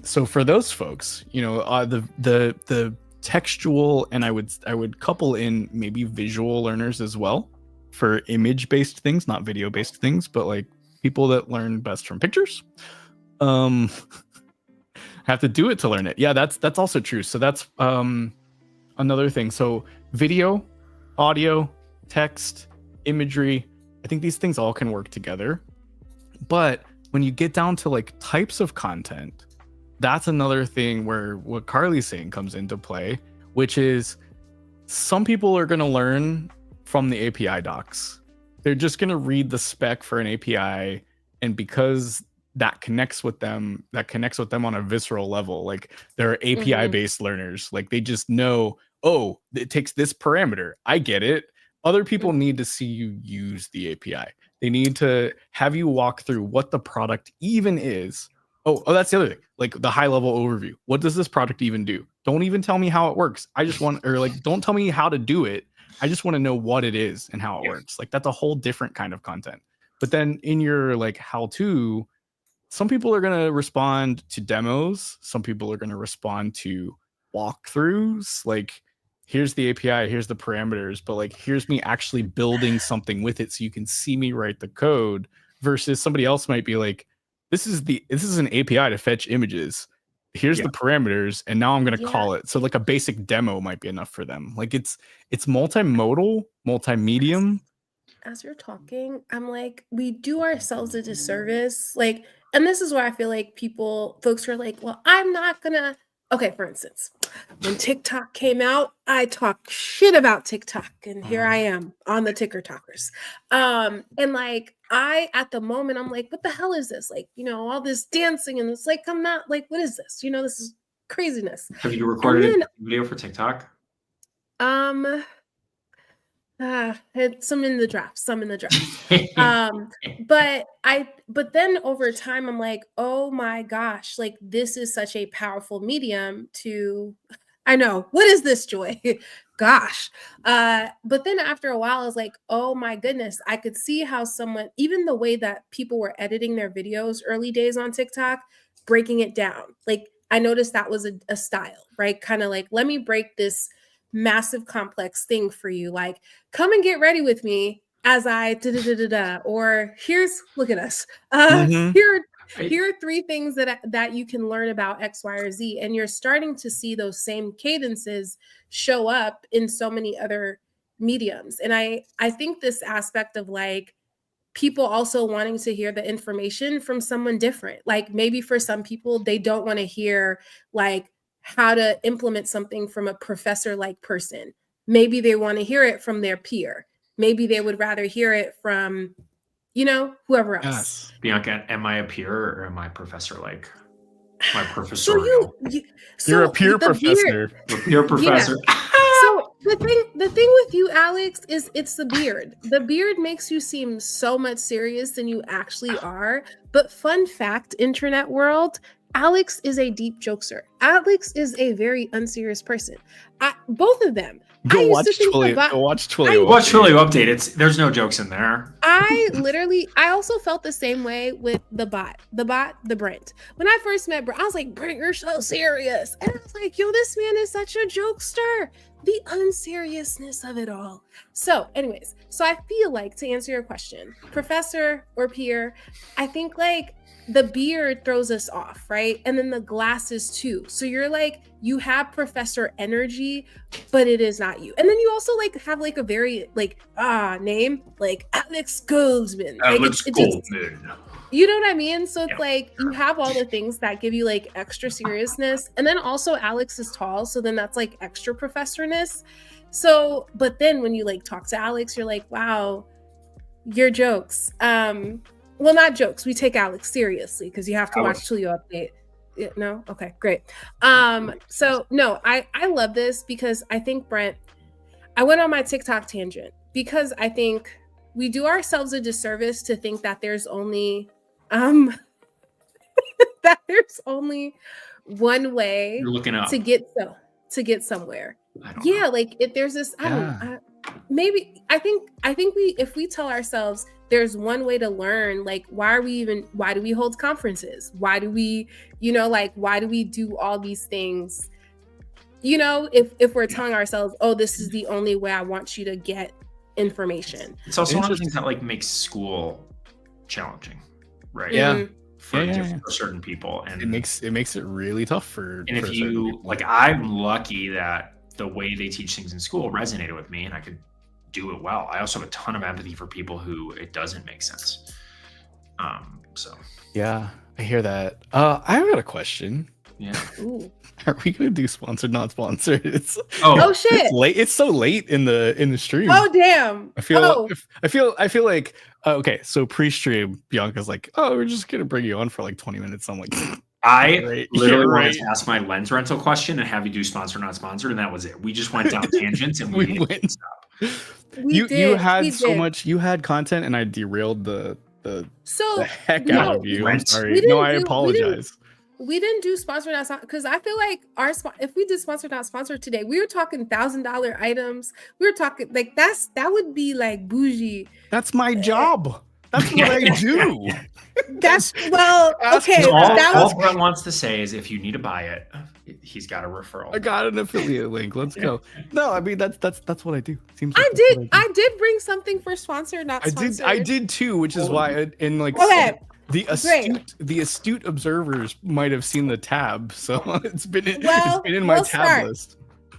Speaker 3: So for those folks, the textual, and I would couple in maybe visual learners as well for image-based things, not video-based things, but like people that learn best from pictures, have to do it to learn it. Yeah, that's also true. So that's another thing. So video, audio, text, imagery, I think these things all can work together. But when you get down to like types of content, that's another thing where what Carly's saying comes into play, which is some people are going to learn from the API docs. They're just going to read the spec for an API, and because that connects with them on a visceral level. Like they're API based learners. Like they just know, oh, it takes this parameter. I get it. Other people need to see you use the API. They need to have you walk through what the product even is. Oh, that's the other thing. Like the high level overview. What does this product even do? Don't even tell me how it works. I just want, or like, don't tell me how to do it. I just want to know what it is and how it works. Like that's a whole different kind of content. But then in your like how to, some people are going to respond to demos. Some people are going to respond to walkthroughs. Like here's the API, here's the parameters, but like here's me actually building something with it so you can see me write the code, versus somebody else might be like, this is an API to fetch images. Here's the parameters, and now I'm gonna call it. So like a basic demo might be enough for them. Like it's multimodal, multimedium.
Speaker 2: As you're talking, I'm like, we do ourselves a disservice. Like, and this is why I feel like folks are like, well, I'm not gonna. Okay, for instance, when TikTok came out, I talked shit about TikTok, and here I am on the Ticker Talkers. And like, at the moment, I'm like, what the hell is this? Like, all this dancing, and it's like, I'm not like, what is this? This is craziness.
Speaker 4: Have you recorded a video for TikTok?
Speaker 2: Some in the draft. But then over time, I'm like, oh my gosh, like this is such a powerful medium I know, what is this, Joy? Gosh. But then after a while, I was like, oh my goodness, I could see how even the way that people were editing their videos early days on TikTok, breaking it down. Like I noticed that was a style, right? Kind of like, let me break this massive complex thing for you. Like, come and get ready with me as I or look at us. Here are 3 things that you can learn about X, Y, or Z. And you're starting to see those same cadences show up in so many other mediums. And I think this aspect of like people also wanting to hear the information from someone different. Like maybe for some people, they don't want to hear like how to implement something from a professor-like person. Maybe they want to hear it from their peer. Maybe they would rather hear it from, whoever else.
Speaker 3: Yes.
Speaker 4: Bianca, am I a peer or am I professor-like? My professor.
Speaker 2: So
Speaker 3: you're a peer professor.
Speaker 4: A peer professor.
Speaker 2: Yeah. So the thing with you, Alex, is it's the beard. The beard makes you seem so much serious than you actually are. But fun fact, internet world, Alex is a deep jokester. Alex is a very unserious person. Both of them.
Speaker 3: Go watch Twilio.
Speaker 4: Watch Twilio Update. There's no jokes in there.
Speaker 2: I also felt the same way with the Brent. When I first met Brent, I was like, Brent, you're so serious. And I was like, yo, this man is such a jokester. The unseriousness of it all. So anyways, I feel like, to answer your question, professor or peer, I think like the beard throws us off, right? And then the glasses too. So you're like, you have professor energy, but it is not you. And then you also like have like a very like name, like Alex Goldman.
Speaker 4: Alex Goldman.
Speaker 2: You know what I mean? So it's like you have all the things that give you like extra seriousness. And then also Alex is tall. So then that's like extra professorness. So, but then when you like talk to Alex, you're like, wow, your jokes. Well, not jokes. We take Alex seriously because you have to watch Twilio Update. No? Okay, great. So no, I love this because I think, Brent, I went on my TikTok tangent because I think we do ourselves a disservice to think that there's only one way
Speaker 4: You're looking up.
Speaker 2: to get somewhere. Yeah, like if there's this, maybe I think if we tell ourselves there's one way to learn, like why do we hold conferences? Why do we, why do we do all these things? If we're telling ourselves, oh, this is the only way I want you to get information.
Speaker 4: It's also one of the things that like makes school challenging, right?
Speaker 3: Yeah.
Speaker 4: For certain people, and
Speaker 3: it makes it really tough for.
Speaker 4: And if you like, I'm lucky that the way they teach things in school resonated with me, and I could do it well. I also have a ton of empathy for people who it doesn't make sense. So
Speaker 3: yeah, I hear that. I've got a question.
Speaker 4: Yeah.
Speaker 2: Ooh.
Speaker 3: Are we gonna do sponsored, not sponsored?
Speaker 2: Oh shit!
Speaker 3: It's late. It's so late in the stream.
Speaker 2: Oh damn!
Speaker 3: I feel like okay. So pre-stream, Bianca's like, "Oh, we're just gonna bring you on for like 20 minutes." I'm like,
Speaker 4: I literally wanted to ask my lens rental question and have you do sponsored, not sponsored, and that was it. We just went down tangents and we didn't stop.
Speaker 3: You had so much. You had content, and I derailed the heck out of you. I'm sorry. No, I apologize.
Speaker 2: We didn't do sponsored not because I feel like if we did sponsored not sponsored today, we were talking $1,000 items. We were talking like that would be like bougie.
Speaker 3: That's my job. That's what I do.
Speaker 2: That's well, okay.
Speaker 4: All,
Speaker 2: That
Speaker 4: all
Speaker 2: was
Speaker 4: Brett wants to say is if you need to buy it, he's got a referral.
Speaker 3: I got an affiliate link. Let's go. No, I mean that's what I do. Seems
Speaker 2: I
Speaker 3: like that's what
Speaker 2: did.
Speaker 3: do.
Speaker 2: I did bring something for sponsor, not
Speaker 3: I
Speaker 2: sponsored.
Speaker 3: did too, which is why in like
Speaker 2: Okay.
Speaker 3: the astute observers might have seen the tab, so it's been in my
Speaker 2: we'll
Speaker 3: tab
Speaker 2: start.
Speaker 3: list.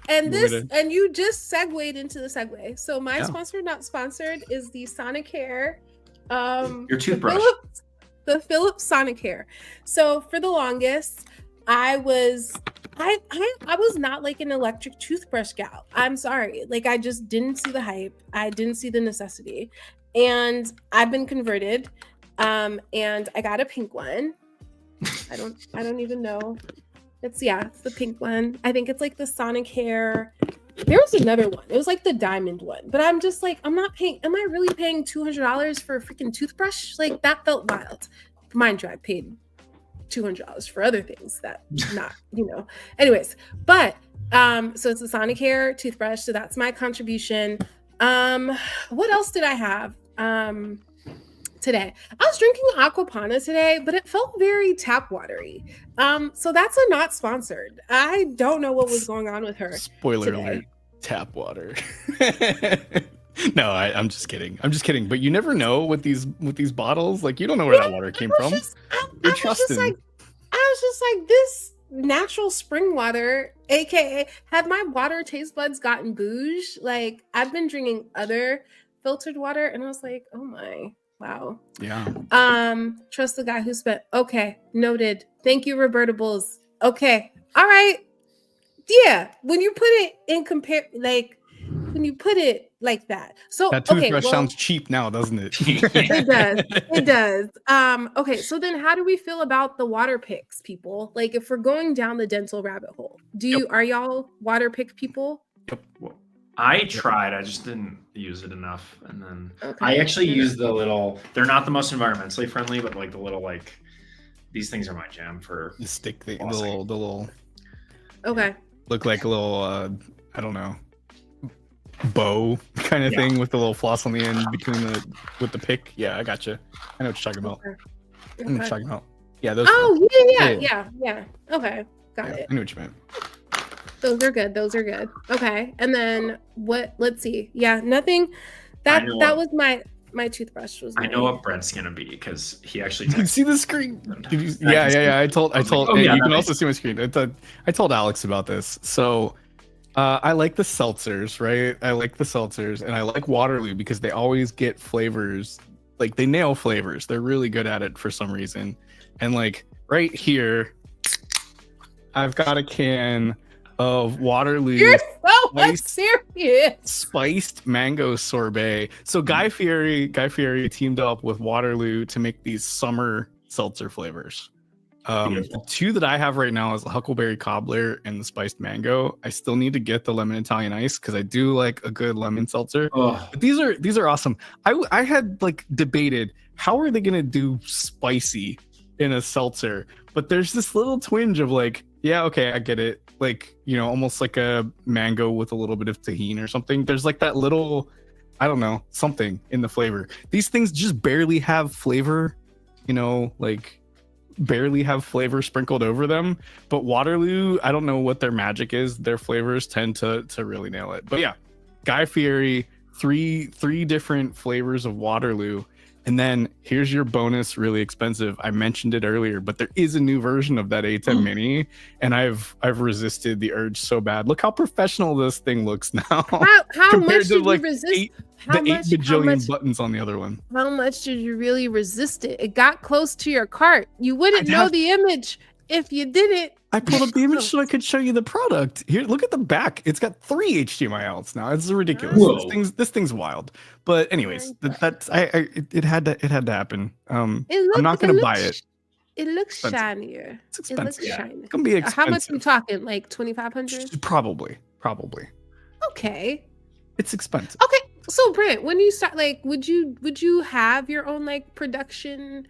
Speaker 2: And
Speaker 3: You want
Speaker 2: this,
Speaker 3: me
Speaker 2: and you just segued into the segue. So my
Speaker 3: Yeah.
Speaker 2: sponsor, not sponsored, is the Sonicare.
Speaker 4: Your toothbrush.
Speaker 2: The Philips Sonicare. So for the longest, I was not like an electric toothbrush gal. I'm sorry. Like I just didn't see the hype. I didn't see the necessity. And I've been converted. And I got a pink one. I don't even know. It's the pink one. I think it's like the Sonicare. There was another one. It was like the diamond one. But I'm just like, am I really paying $200 for a freaking toothbrush? Like that felt wild. Mind you, I paid $200 for other things that not, anyways. But so it's the Sonicare toothbrush. So that's my contribution. What else did I have? Today I was drinking Aquapana today, but it felt very tap watery. So that's a not sponsored. I don't know what was going on with her.
Speaker 3: Spoiler
Speaker 2: today.
Speaker 3: alert: tap water. No, I'm just kidding. But you never know with these bottles. Like you don't know where that water came from.
Speaker 2: I
Speaker 3: You're
Speaker 2: was
Speaker 3: trusting.
Speaker 2: just like this natural spring water, aka had my water taste buds gotten bouge? Like I've been drinking other filtered water, and I was like, oh my. Wow.
Speaker 3: Yeah.
Speaker 2: Trust the guy who spent. Okay, noted. Thank you, Roberta Bulls. Okay, all right. Yeah, when you put it like that. So
Speaker 3: That toothbrush sounds cheap now, doesn't it?
Speaker 2: It does. It does. Okay, so then how do we feel about the water picks, people? Like if we're going down the dental rabbit hole, are y'all water pick people?
Speaker 4: Well, I tried. I just didn't use it enough. And then I actually use the little. They're not the most environmentally friendly, but like the little these things are my jam for
Speaker 3: the stick thing, the little.
Speaker 2: Okay.
Speaker 3: Look like a little I don't know, bow kind of thing with the little floss on the end with the pick. Yeah, I gotcha. I know what you're talking about.
Speaker 2: Okay.
Speaker 3: I know what you're talking about. Yeah, those.
Speaker 2: Oh yeah. Okay, got it.
Speaker 3: I knew what you meant.
Speaker 2: Those are good. Okay. And then what? Let's see. Yeah, nothing. That was my toothbrush.
Speaker 4: I know what Brent's gonna be because he actually.
Speaker 3: You see the screen? Yeah. I told. You can also see my screen. I told Alex about this. So, I like the seltzers, right? I like the seltzers, and I like Waterloo because they always get flavors. Like they nail flavors. They're really good at it for some reason. And like right here, I've got a can of Waterloo.
Speaker 2: You're so serious.
Speaker 3: Spiced mango sorbet. So Guy Fieri teamed up with Waterloo to make these summer seltzer flavors. The two that I have right now is the Huckleberry Cobbler and the spiced mango. I still need to get the lemon Italian ice because I do like a good lemon seltzer. But these are awesome. I had like debated how are they gonna do spicy in a seltzer, but there's this little twinge of like, yeah, okay, I get it. Like, almost like a mango with a little bit of tahini or something. There's like that little, I don't know, something in the flavor. These things just barely have flavor, like barely have flavor sprinkled over them. But Waterloo, I don't know what their magic is. Their flavors tend to really nail it. But yeah, Guy Fieri, three different flavors of Waterloo. And then here's your bonus, really expensive. I mentioned it earlier, but there is a new version of that A10 Mini, and I've resisted the urge so bad. Look how professional this thing looks now.
Speaker 2: How much did you resist?
Speaker 3: The 8 bajillion buttons on the other one.
Speaker 2: How much did you really resist it? It got close to your cart. You wouldn't know the image if you didn't.
Speaker 3: I pulled up the image so I could show you the product. Here, look at the back. It's got 3 HDMI outs now. It's ridiculous. This thing's wild. But anyways, it had to happen. I'm not gonna buy it.
Speaker 2: It looks shinier.
Speaker 3: It's expensive.
Speaker 2: It's
Speaker 3: gonna be expensive.
Speaker 2: How much are we talking? Like 2,500?
Speaker 3: Probably.
Speaker 2: Okay.
Speaker 3: It's expensive.
Speaker 2: Okay. So Brent, when you start, like, would you have your own like production?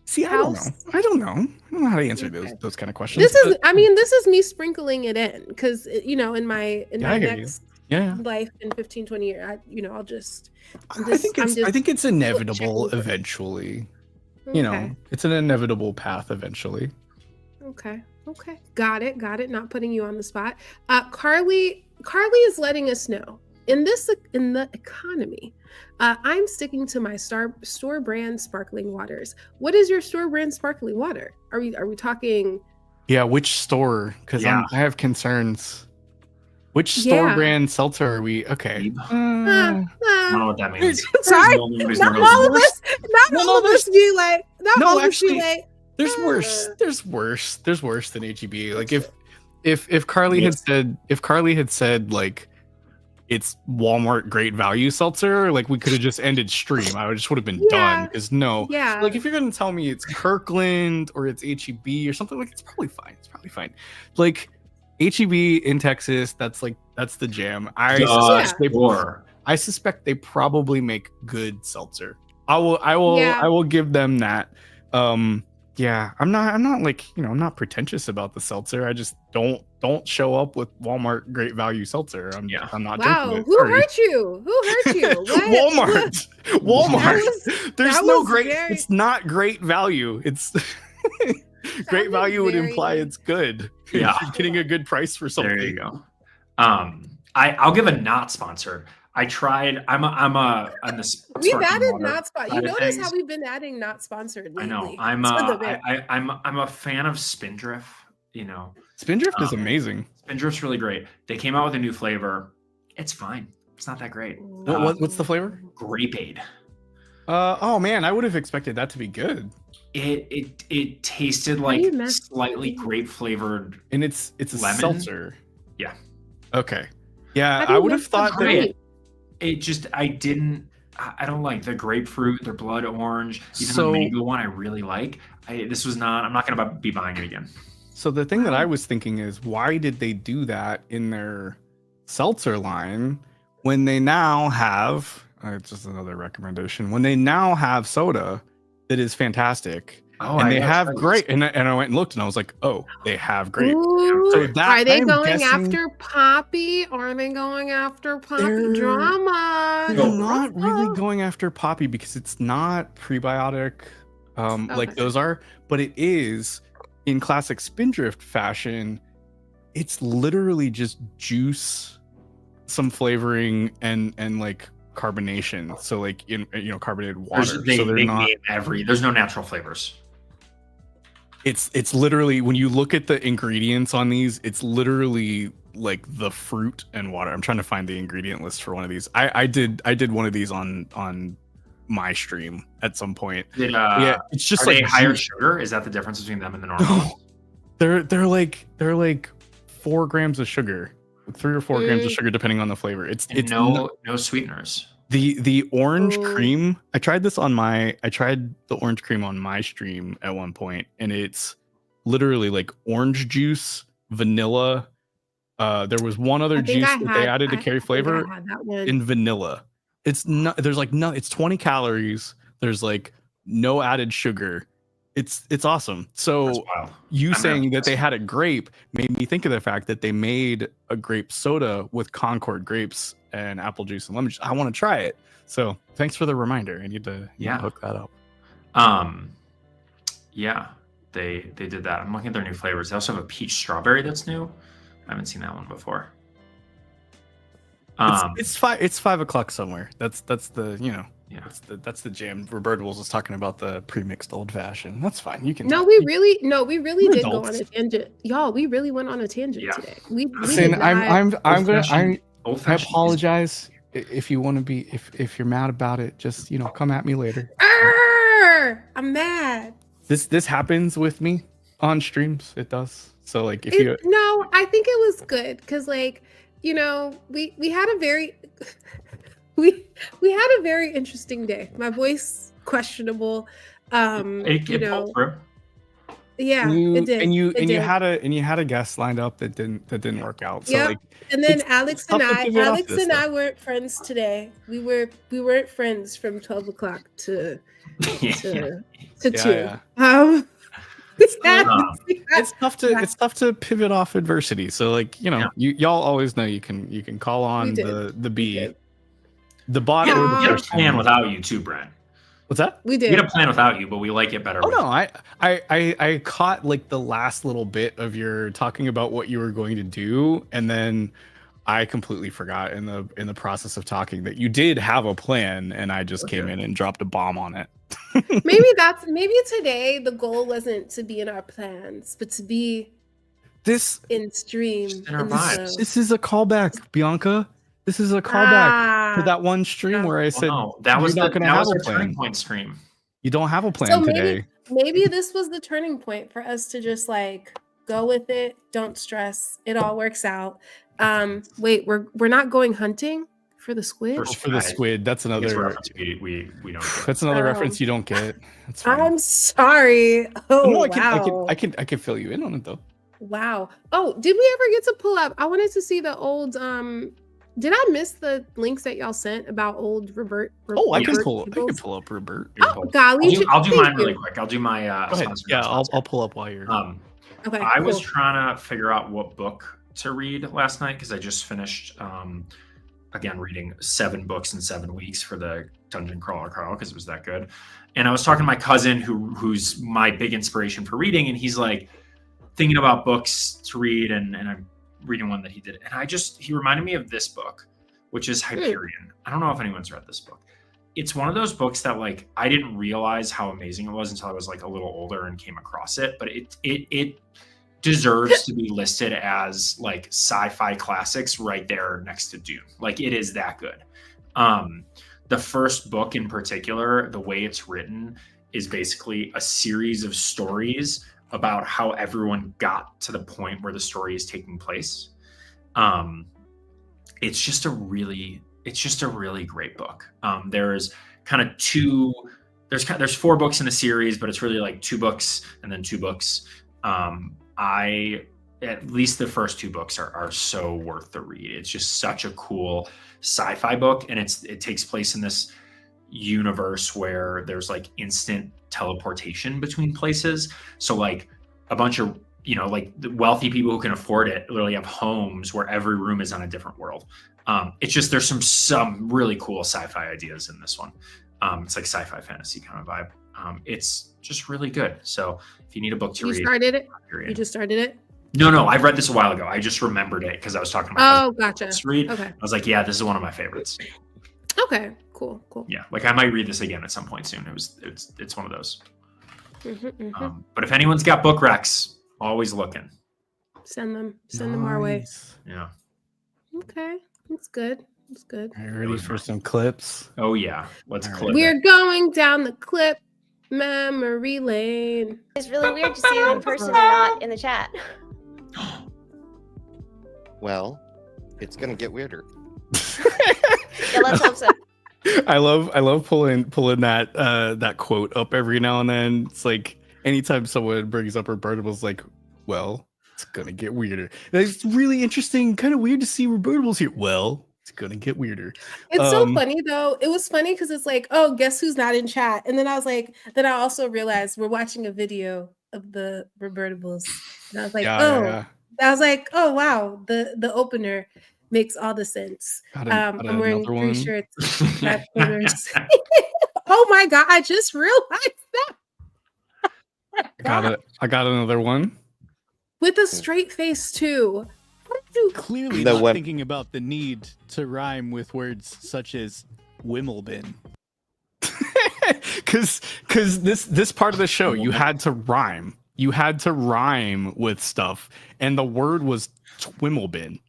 Speaker 3: See, I don't know how to answer those kind of questions.
Speaker 2: This is me sprinkling it in because in my next
Speaker 3: Yeah.
Speaker 2: life in 15, 20 years. I'll just.
Speaker 3: I think it's inevitable
Speaker 2: checking.
Speaker 3: eventually.
Speaker 2: Okay.
Speaker 3: You know, it's an inevitable path eventually.
Speaker 2: Okay. Got it. Not putting you on the spot. Carly is letting us know in the economy. I'm sticking to my store brand sparkling waters. What is your store brand sparkling water? Are we talking?
Speaker 3: Yeah, which store? Because
Speaker 4: Yeah.
Speaker 3: I have concerns. Which store brand seltzer are we? Okay.
Speaker 4: I don't know what that means.
Speaker 2: Sorry,
Speaker 4: Nobody's
Speaker 2: not
Speaker 4: nervous.
Speaker 2: all of us. Not
Speaker 3: No,
Speaker 2: all
Speaker 3: no,
Speaker 2: of us be like. Not
Speaker 3: no,
Speaker 2: all of us
Speaker 3: actually,
Speaker 2: be like.
Speaker 3: There's worse. There's worse than HEB. Like if Carly had said like it's Walmart great value seltzer, like we could have just ended stream. I just would have been done. Because like if you're gonna tell me it's Kirkland or it's HEB or something, like it's probably fine. Like HEB in Texas, that's the jam. I suspect they probably make good seltzer. I will give them that. Yeah, I'm not like, I'm not pretentious about the seltzer. I just don't show up with Walmart great value seltzer. I'm not drinking it.
Speaker 2: Who
Speaker 3: Sorry.
Speaker 2: hurt you? What?
Speaker 3: Walmart. There's no great.
Speaker 2: very-
Speaker 3: It's not great value. It's great
Speaker 2: was
Speaker 3: value would
Speaker 2: very-
Speaker 3: imply it's good.
Speaker 4: Yeah.
Speaker 3: You're getting a good price for something.
Speaker 4: There you go. I'll give a not sponsored. I tried. I'm the
Speaker 2: We've
Speaker 4: sparkling
Speaker 2: added
Speaker 4: water
Speaker 2: not sponsored. You
Speaker 4: side of
Speaker 2: notice
Speaker 4: things.
Speaker 2: how we've been adding not sponsored lately.
Speaker 4: I know. I'm a fan of Spindrift.
Speaker 3: Spindrift is amazing.
Speaker 4: Spindrift's really great. They came out with a new flavor. It's fine. It's not that great.
Speaker 3: What's the flavor?
Speaker 4: Grapeade.
Speaker 3: Oh man, I would have expected that to be good.
Speaker 4: It tasted
Speaker 2: do
Speaker 4: like
Speaker 2: you mess-
Speaker 4: slightly grape flavored.
Speaker 3: And it's a
Speaker 4: Lemon?
Speaker 3: seltzer.
Speaker 4: Yeah.
Speaker 3: Okay. Yeah,
Speaker 2: How do
Speaker 3: I
Speaker 2: you
Speaker 3: would have
Speaker 2: mix the
Speaker 3: thought that.
Speaker 2: grape?
Speaker 4: I don't like the grapefruit, the blood orange, even
Speaker 3: So-
Speaker 4: the mango one. I really like. I'm not going to be buying it again.
Speaker 3: So the thing that I was thinking is, why did they do that in their seltzer line when they now have? It's just another recommendation. When they now have soda that is fantastic, and they have grape, and I went and looked, and I was like, oh, they have grape.
Speaker 2: Ooh,
Speaker 3: So that-
Speaker 2: are they
Speaker 3: I'm
Speaker 2: going
Speaker 3: guessing-
Speaker 2: after Poppy? Are they going after Poppy
Speaker 3: They're-
Speaker 2: drama?
Speaker 3: They're not really going after Poppy because it's not prebiotic like
Speaker 2: Okay.
Speaker 3: those are, but it is in classic Spindrift fashion. It's literally just juice, some flavoring, and like carbonation. So like carbonated water.
Speaker 4: There's no natural flavors.
Speaker 3: It's literally, when you look at the ingredients on these, it's literally like the fruit and water. I'm trying to find the ingredient list for one of these. I did one of these on my stream at some point. It's just
Speaker 4: Are
Speaker 3: like
Speaker 4: they higher
Speaker 3: juice.
Speaker 4: sugar? Is that the difference between them and the normal?
Speaker 3: No, they're like 4 grams of sugar, 3 or 4 grams of sugar depending on the flavor. It's
Speaker 4: no sweeteners.
Speaker 3: The orange
Speaker 2: Ooh.
Speaker 3: cream. I tried the orange cream on my stream at one point, and it's literally like orange juice, vanilla. There was one other juice that they added to carry flavor in vanilla. It's not. There's like no. It's 20 calories. There's like no added sugar. It's awesome. So
Speaker 4: That's wild.
Speaker 3: you saying that they had a grape made me think of the fact that they made a grape soda with Concord grapes and apple juice and lemon juice. I want to try it. So thanks for the reminder. I need to hook that up.
Speaker 4: Yeah, they did that. I'm looking at their new flavors. They also have a peach strawberry that's new. I haven't seen that one before.
Speaker 3: It's 5:00 somewhere. That's the
Speaker 4: Yeah.
Speaker 3: that's the jam. Robertables was talking about the pre-mixed old fashioned. That's fine. You can.
Speaker 2: We really
Speaker 3: We're
Speaker 2: did go
Speaker 3: adults.
Speaker 2: on a tangent, y'all. We really went on a tangent
Speaker 4: Yeah.
Speaker 2: today. We
Speaker 3: Listen,
Speaker 2: did not-
Speaker 3: I
Speaker 4: Old-fashioned
Speaker 3: apologize if you want to be if you're mad about it. Just come at me later.
Speaker 2: Arr! I'm mad.
Speaker 3: This happens with me on streams. It does. So like if you
Speaker 2: No, I think it was good because we had a very we had a very interesting day. My voice questionable.
Speaker 4: It pulled through.
Speaker 2: Yeah,
Speaker 3: you,
Speaker 2: it did.
Speaker 3: and you
Speaker 2: It did.
Speaker 3: had a guest lined up that didn't work out. So
Speaker 2: Yep.
Speaker 3: like
Speaker 2: And then
Speaker 3: it's
Speaker 2: Alex
Speaker 3: tough
Speaker 2: and
Speaker 3: to pivot off this
Speaker 2: I
Speaker 3: stuff.
Speaker 2: weren't friends today. We weren't friends from 12 o'clock to
Speaker 4: Yeah.
Speaker 2: to
Speaker 3: Yeah,
Speaker 2: 2.
Speaker 3: yeah.
Speaker 2: We had
Speaker 4: Um,
Speaker 2: to
Speaker 3: it's tough to pivot off adversity. So like, y'all always know you can call on the B, the bot, or the
Speaker 4: We had a
Speaker 3: person.
Speaker 4: plan without you too, Brent.
Speaker 3: What's that?
Speaker 2: We
Speaker 4: We
Speaker 2: did.
Speaker 4: had a plan without you, but we like it better.
Speaker 3: Oh
Speaker 4: with
Speaker 3: no, I caught like the last little bit of your talking about what you were going to do, and then I completely forgot in the process of talking that you did have a plan, and I just came in and dropped a bomb on it.
Speaker 2: Maybe today the goal wasn't to be in our plans, but to be
Speaker 3: This
Speaker 2: in stream.
Speaker 4: Just in our
Speaker 2: in the
Speaker 4: vibes.
Speaker 2: flow.
Speaker 3: this is a callback, Bianca. This is a callback to that one stream where I said
Speaker 4: no, that was
Speaker 3: you're not
Speaker 4: the,
Speaker 3: gonna
Speaker 4: that
Speaker 3: have
Speaker 4: was
Speaker 3: a
Speaker 4: our
Speaker 3: plan.
Speaker 4: turning point stream.
Speaker 3: You don't have a plan
Speaker 2: So
Speaker 3: today.
Speaker 2: maybe this was the turning point for us to just like go with it. Don't stress. It all works out. Wait, we're not going hunting for the squid?
Speaker 3: For the squid, that's
Speaker 4: It's a
Speaker 3: another
Speaker 4: reference we don't get.
Speaker 3: that's another
Speaker 2: Oh.
Speaker 3: reference you don't get. That's fine.
Speaker 2: I'm sorry. Oh,
Speaker 3: No,
Speaker 2: wow.
Speaker 3: I can fill you in on it though.
Speaker 2: Wow. Oh, did we ever get to pull up? I wanted to see the old did I miss the links that y'all sent about old Robert?
Speaker 3: Oh, I can
Speaker 2: Robert
Speaker 3: pull
Speaker 2: Peoples?
Speaker 3: up Robert.
Speaker 2: Oh, golly.
Speaker 4: I'll do
Speaker 2: thank
Speaker 4: mine really
Speaker 2: you.
Speaker 4: quick. I'll do my
Speaker 3: Go ahead.
Speaker 4: sponsor
Speaker 3: Yeah,
Speaker 4: announcements.
Speaker 3: I'll pull up while you're
Speaker 2: Okay.
Speaker 4: I was
Speaker 2: cool.
Speaker 4: trying to figure out what book to read last night because I just finished again reading 7 books in 7 weeks for the Dungeon Crawler Carl because it was that good. And I was talking to my cousin who's my big inspiration for reading, and he's like thinking about books to read, and I'm reading one that he did, and he reminded me of this book, which is Hyperion. I don't know if anyone's read this book. It's one of those books that like I didn't realize how amazing it was until I was like a little older and came across it, but it deserves to be listed as like sci-fi classics right there next to Dune. Like it is that good. The first book in particular, the way it's written is basically a series of stories about how everyone got to the point where the story is taking place. It's just a really great book. There's kind of there's 4 books in the series, but it's really like 2 books and then 2 books. At least the first 2 books are so worth the read. It's just such a cool sci-fi book, and it takes place in this universe where there's like instant teleportation between places. So like a bunch of like the wealthy people who can afford it literally have homes where every room is on a different world. It's just there's some really cool sci-fi ideas in this one. It's like sci-fi fantasy kind of vibe. It's just really good. So if you need a book to read,
Speaker 2: Started it?
Speaker 4: Hyperion.
Speaker 2: You just started it?
Speaker 4: No, I read this a while ago. I just remembered it because I was talking to my cousin
Speaker 2: Oh, gotcha.
Speaker 4: to read.
Speaker 2: Okay.
Speaker 4: I was like, yeah, this is one of my favorites.
Speaker 2: Okay. Cool.
Speaker 4: Yeah, like I might read this again at some point soon. It's one of those.
Speaker 2: Mhm.
Speaker 4: But if anyone's got book recs, always looking.
Speaker 2: Send them our way.
Speaker 3: Nice.
Speaker 4: Yeah.
Speaker 2: Okay. That's good. That's good.
Speaker 3: Are you ready for some clips?
Speaker 4: Oh yeah. Let's
Speaker 3: All right.
Speaker 4: clip.
Speaker 2: We're going down the clip memory lane.
Speaker 5: It's really weird to see you in person and not in the chat.
Speaker 6: Well, it's gonna get weirder.
Speaker 5: Yeah, let's hope so.
Speaker 3: I love pulling that quote up every now and then. It's like anytime someone brings up Robertables, like, well, it's gonna get weirder. It's really interesting, kind of weird to see Robertables here. Well, it's gonna get weirder.
Speaker 2: It's so funny though. It was funny because it's like, oh, guess who's not in chat? And then I was like, then I also realized we're watching a video of the Robertables. And I was like, I was like, oh wow, the opener makes all the sense.
Speaker 3: Got
Speaker 2: I'm wearing
Speaker 3: another one.
Speaker 2: 3 shirts. That oh my god, I just realized that.
Speaker 3: I got another one.
Speaker 2: With a straight face too. What did you
Speaker 7: Clearly
Speaker 6: The
Speaker 7: not
Speaker 6: one-
Speaker 7: thinking about the need to rhyme with words such as Wimbledon.
Speaker 3: Because this part of the show, you had to rhyme. You had to rhyme with stuff, and the word was Twimmlebin.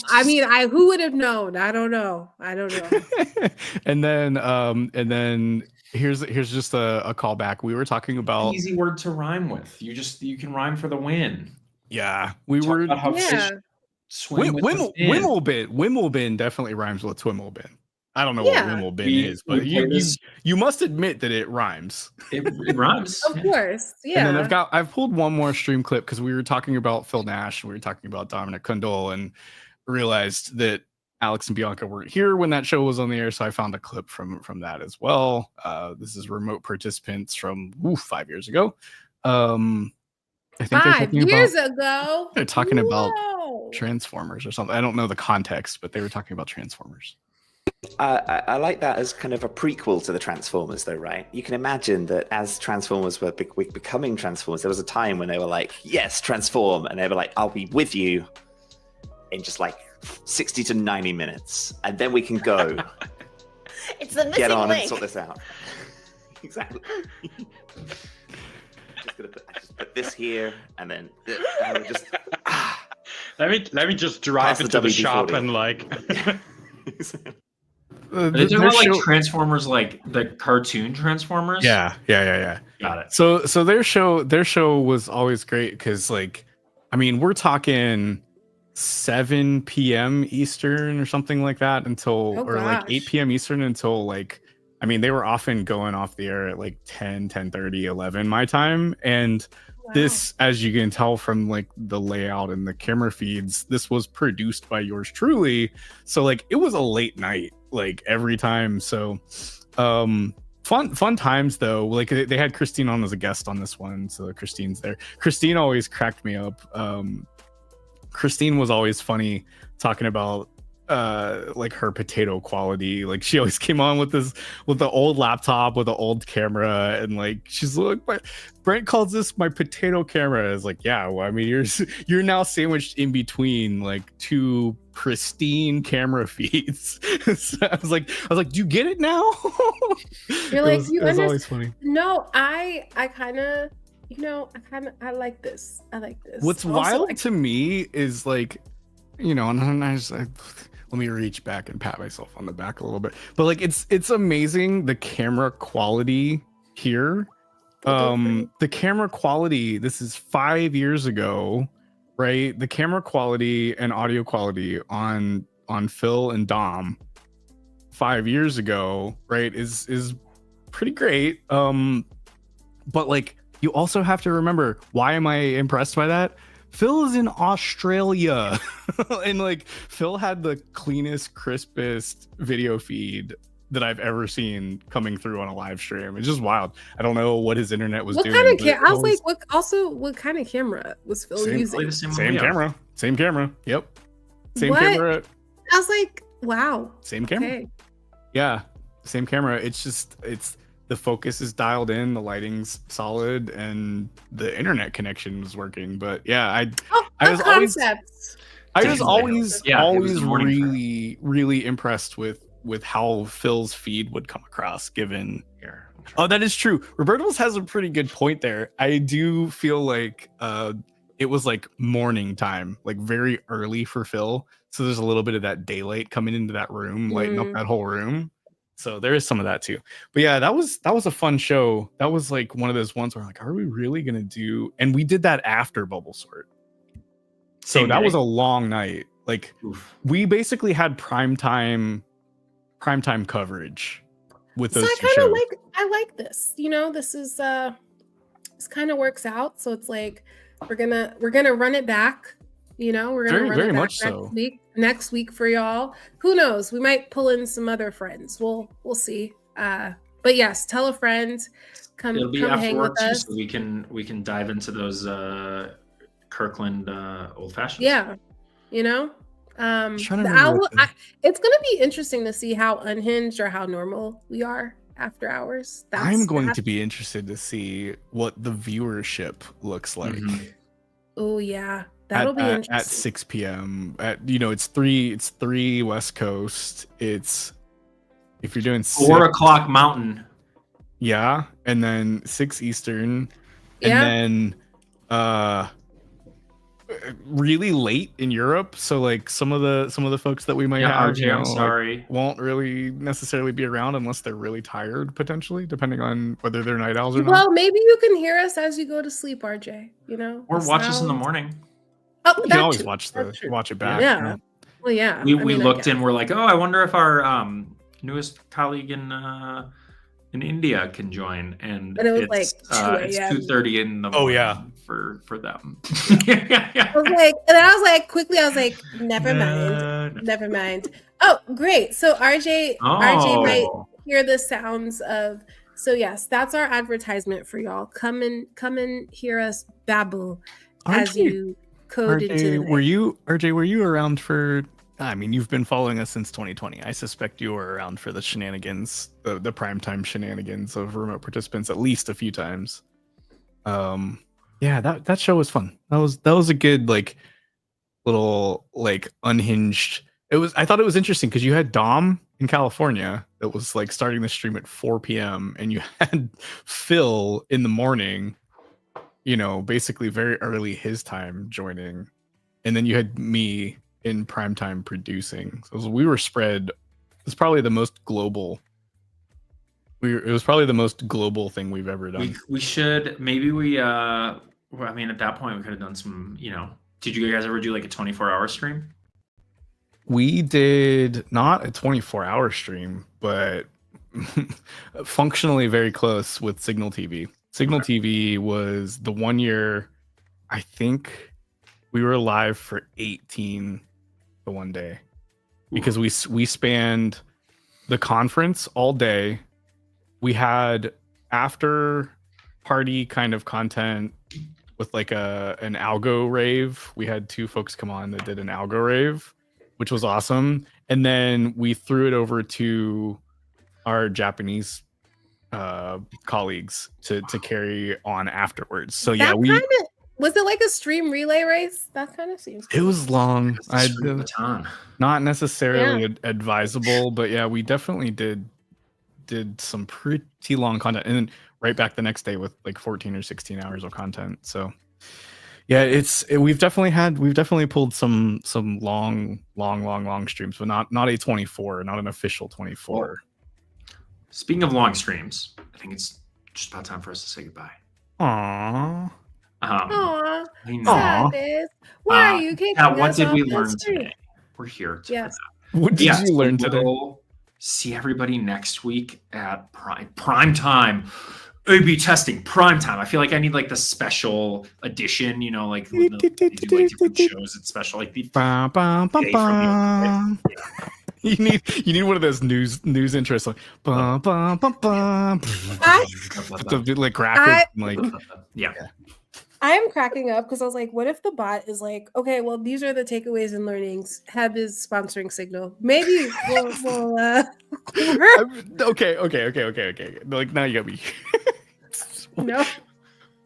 Speaker 2: I mean, who would have known? I don't know.
Speaker 3: and then here's just a callback. We were talking about
Speaker 4: Easy word to rhyme with. You can rhyme for the win.
Speaker 3: we
Speaker 4: Talk
Speaker 3: were
Speaker 4: about how
Speaker 2: Yeah.
Speaker 4: fish swim with the fin.
Speaker 3: Wimbledon definitely rhymes with Twimmlebin. I don't know
Speaker 2: Yeah.
Speaker 3: what Wimbledon
Speaker 4: We-
Speaker 3: is, but
Speaker 4: we play this-
Speaker 3: you must admit that it rhymes.
Speaker 4: It rhymes.
Speaker 2: Of course. Yeah.
Speaker 3: And then I've pulled one more stream clip because we were talking about Phil Nash and we were talking about Dominic Kundol and realized that Alex and Bianca weren't here when that show was on the air, so I found a clip from that as well. This is remote participants from 5 years ago. I think
Speaker 2: 5 years ago.
Speaker 3: they're talking about
Speaker 2: Whoa.
Speaker 3: Transformers or something. I don't know the context, but they were talking about Transformers.
Speaker 8: I like that as kind of a prequel to the Transformers, though, right? You can imagine that as Transformers were becoming Transformers, there was a time when they were like, yes, transform. And they were like, I'll be with you in just like 60 to 90 minutes. And then we can go
Speaker 5: It's the missing
Speaker 8: get on
Speaker 5: link.
Speaker 8: and sort this out. Exactly. I just put this here and then just
Speaker 9: Let me just drive
Speaker 8: Pass the
Speaker 9: into the
Speaker 8: WD-40.
Speaker 9: shop and like.
Speaker 4: Are they talking
Speaker 3: their
Speaker 4: about like
Speaker 3: show-
Speaker 4: Transformers, like the cartoon Transformers?
Speaker 3: yeah.
Speaker 4: Got it.
Speaker 3: So their show was always great because, like, I mean, we're talking 7 p.m. Eastern or something like that until,
Speaker 2: Oh,
Speaker 3: or like
Speaker 2: gosh.
Speaker 3: 8 p.m. Eastern until, like, I mean, they were often going off the air at like 10, 10:30, 11 my time. And
Speaker 2: Wow.
Speaker 3: this, as you can tell from like the layout and the camera feeds, this was produced by yours truly. So like it was a late night, like every time. So fun times though. Like they had Christine on as a guest on this one, so Christine's there. Christine always cracked me up. Christine was always funny talking about like her potato quality. Like she always came on with the old laptop with the old camera, and like she's like, Brent calls this my potato camera. Is like, yeah, well, I mean, you're now sandwiched in between like two pristine camera feeds. So I was like, do you get it now?
Speaker 2: You're like,
Speaker 3: it was always funny.
Speaker 2: No, I kind of, I like this. I like this.
Speaker 3: What's
Speaker 2: Also,
Speaker 3: wild to me is like, and let me reach back and pat myself on the back a little bit. But like it's amazing the camera quality here. The camera quality, this is 5 years ago, right? The camera quality and audio quality on Phil and Dom 5 years ago, right, is pretty great. But like you also have to remember, why am I impressed by that? Phil is in Australia and like Phil had the cleanest, crispest video feed that I've ever seen coming through on a live stream. It's just wild. I don't know what his internet was
Speaker 2: what
Speaker 3: doing.
Speaker 2: kind of
Speaker 3: but
Speaker 2: I was like, what kind of camera was Phil
Speaker 3: Same-
Speaker 2: using?
Speaker 4: Probably the same,
Speaker 3: same
Speaker 4: one we have.
Speaker 3: camera. Yep. Same
Speaker 2: What?
Speaker 3: camera.
Speaker 2: I was like, wow.
Speaker 3: Same camera.
Speaker 2: Okay.
Speaker 3: Yeah. Same camera. It's the focus is dialed in, the lighting's solid, and the internet connection was working. But yeah, I was always
Speaker 2: concepts.
Speaker 3: always
Speaker 4: Yeah, it was the morning frame.
Speaker 3: really impressed with how Phil's feed would come across given.
Speaker 4: Here, I'm trying-
Speaker 3: Oh, that is true. Roberto's has a pretty good point there. I do feel like it was like morning time, like very early for Phil. So there's a little bit of that daylight coming into that room, lighting up that whole room. So there is some of that too. But yeah, that was a fun show. That was like one of those ones where like, are we really gonna do? And we did that after Bubble Sort. So
Speaker 4: Same
Speaker 3: that
Speaker 4: day.
Speaker 3: was a long night. Like
Speaker 4: Oof.
Speaker 3: we basically had primetime coverage with
Speaker 2: So
Speaker 3: those
Speaker 2: I
Speaker 3: two
Speaker 2: kind of
Speaker 3: shows.
Speaker 2: I like this. This is this kind of works out. So it's like we're gonna run it back. We're gonna
Speaker 3: Very-
Speaker 2: run
Speaker 3: very
Speaker 2: it back
Speaker 3: much so.
Speaker 2: next week for y'all. Who knows? We might pull in some other friends. We'll see. But yes, tell a friend.
Speaker 4: It'll be
Speaker 2: come
Speaker 4: after
Speaker 2: hang
Speaker 4: work
Speaker 2: with
Speaker 4: too,
Speaker 2: us.
Speaker 4: so we can dive into those Kirkland old fashions.
Speaker 2: Yeah,
Speaker 3: trying to
Speaker 2: the
Speaker 3: remember
Speaker 2: owl.
Speaker 3: what the-
Speaker 2: It's gonna be interesting to see how unhinged or how normal we are after hours.
Speaker 3: I'm going to be interested to see what the viewership looks like
Speaker 4: Mhm.
Speaker 2: Oh yeah, that'll be interesting.
Speaker 3: at 6 p.m. It's 3 West Coast. It's if you're doing
Speaker 4: 4
Speaker 3: six-
Speaker 4: o'clock Mountain.
Speaker 3: yeah, and then 6 Eastern,
Speaker 2: Yeah.
Speaker 3: and then really late in Europe. So like some of the folks that we might
Speaker 4: Yeah,
Speaker 3: have,
Speaker 4: RJ, I'm
Speaker 3: like,
Speaker 4: sorry.
Speaker 3: won't really necessarily be around unless they're really tired, potentially, depending on whether they're night owls or not.
Speaker 2: Well, maybe you can hear us as you go to sleep, RJ.
Speaker 4: Or
Speaker 2: the
Speaker 4: watch us in the
Speaker 2: sounds.
Speaker 4: morning.
Speaker 2: Oh,
Speaker 3: You
Speaker 2: that
Speaker 3: can always
Speaker 2: too.
Speaker 3: watch
Speaker 2: That's true.
Speaker 3: it back.
Speaker 2: Yeah. Well, yeah.
Speaker 4: We
Speaker 2: I mean, I
Speaker 4: looked
Speaker 2: guess.
Speaker 4: and we're like, oh, I wonder if our newest colleague in India can join, and
Speaker 2: And it was
Speaker 4: it's,
Speaker 2: like 2
Speaker 4: it's
Speaker 2: a.m.
Speaker 4: 2:30 in the
Speaker 3: Oh,
Speaker 4: morning
Speaker 3: yeah.
Speaker 4: for them.
Speaker 2: I was like, and then I was like, quickly, I was like, never mind,
Speaker 4: No.
Speaker 2: never mind. Oh, great. So RJ might
Speaker 4: Oh,
Speaker 2: hear the sounds of So yes, that's our advertisement for y'all. Come and hear us babble as
Speaker 3: RJ,
Speaker 2: you code into the
Speaker 3: RJ, were you around for, I mean, you've been following us since 2020. I suspect you were around for the shenanigans, the primetime shenanigans of remote participants at least a few times. Yeah, that show was fun. That was a good like little like unhinged. I thought it was interesting because you had Dom in California that was like starting the stream at 4 p.m. and you had Phil in the morning, basically very early his time joining, and then you had me in prime time producing. So we were spread. It's probably the most global. It was probably the most global thing we've ever done.
Speaker 4: We should maybe I mean, at that point we could have done some. Did you guys ever do like a 24-hour stream?
Speaker 3: We did not a 24-hour stream, but functionally very close with Signal TV. Signal TV was the 1 year, I think we were live for 18 the one day because we spanned the conference all day. We had after party kind of content with like an algo rave. We had 2 folks come on that did an algo rave, which was awesome. And then we threw it over to our Japanese colleagues to carry on afterwards. So yeah,
Speaker 2: was it like a stream relay race? That kind of seems
Speaker 3: it was long. Not necessarily advisable, but yeah, we definitely did some pretty long content, and then right back the next day with like 14 or 16 hours of content. So yeah, we've definitely pulled some long streams, but not a 24, not an official 24.
Speaker 4: Well, speaking of long streams, I think it's just about time for us to say goodbye.
Speaker 3: Aww.
Speaker 2: Sadness. Why are you kicking us
Speaker 4: what did we
Speaker 2: off the
Speaker 4: learn
Speaker 2: stream?
Speaker 4: today? We're here.
Speaker 2: Yes.
Speaker 3: What did you learn today?
Speaker 4: We'll see everybody next week at prime time. A/B testing prime time. I feel like I need like the special edition, like when they do like different shows. It's special, like the
Speaker 3: You need one of those news intros like like graphic like
Speaker 4: yeah.
Speaker 2: I am cracking up because I was like, what if the bot is like, okay, well, these are the takeaways and learnings. Heb is sponsoring Signal. Maybe we'll
Speaker 3: okay. Like now you got me.
Speaker 2: No.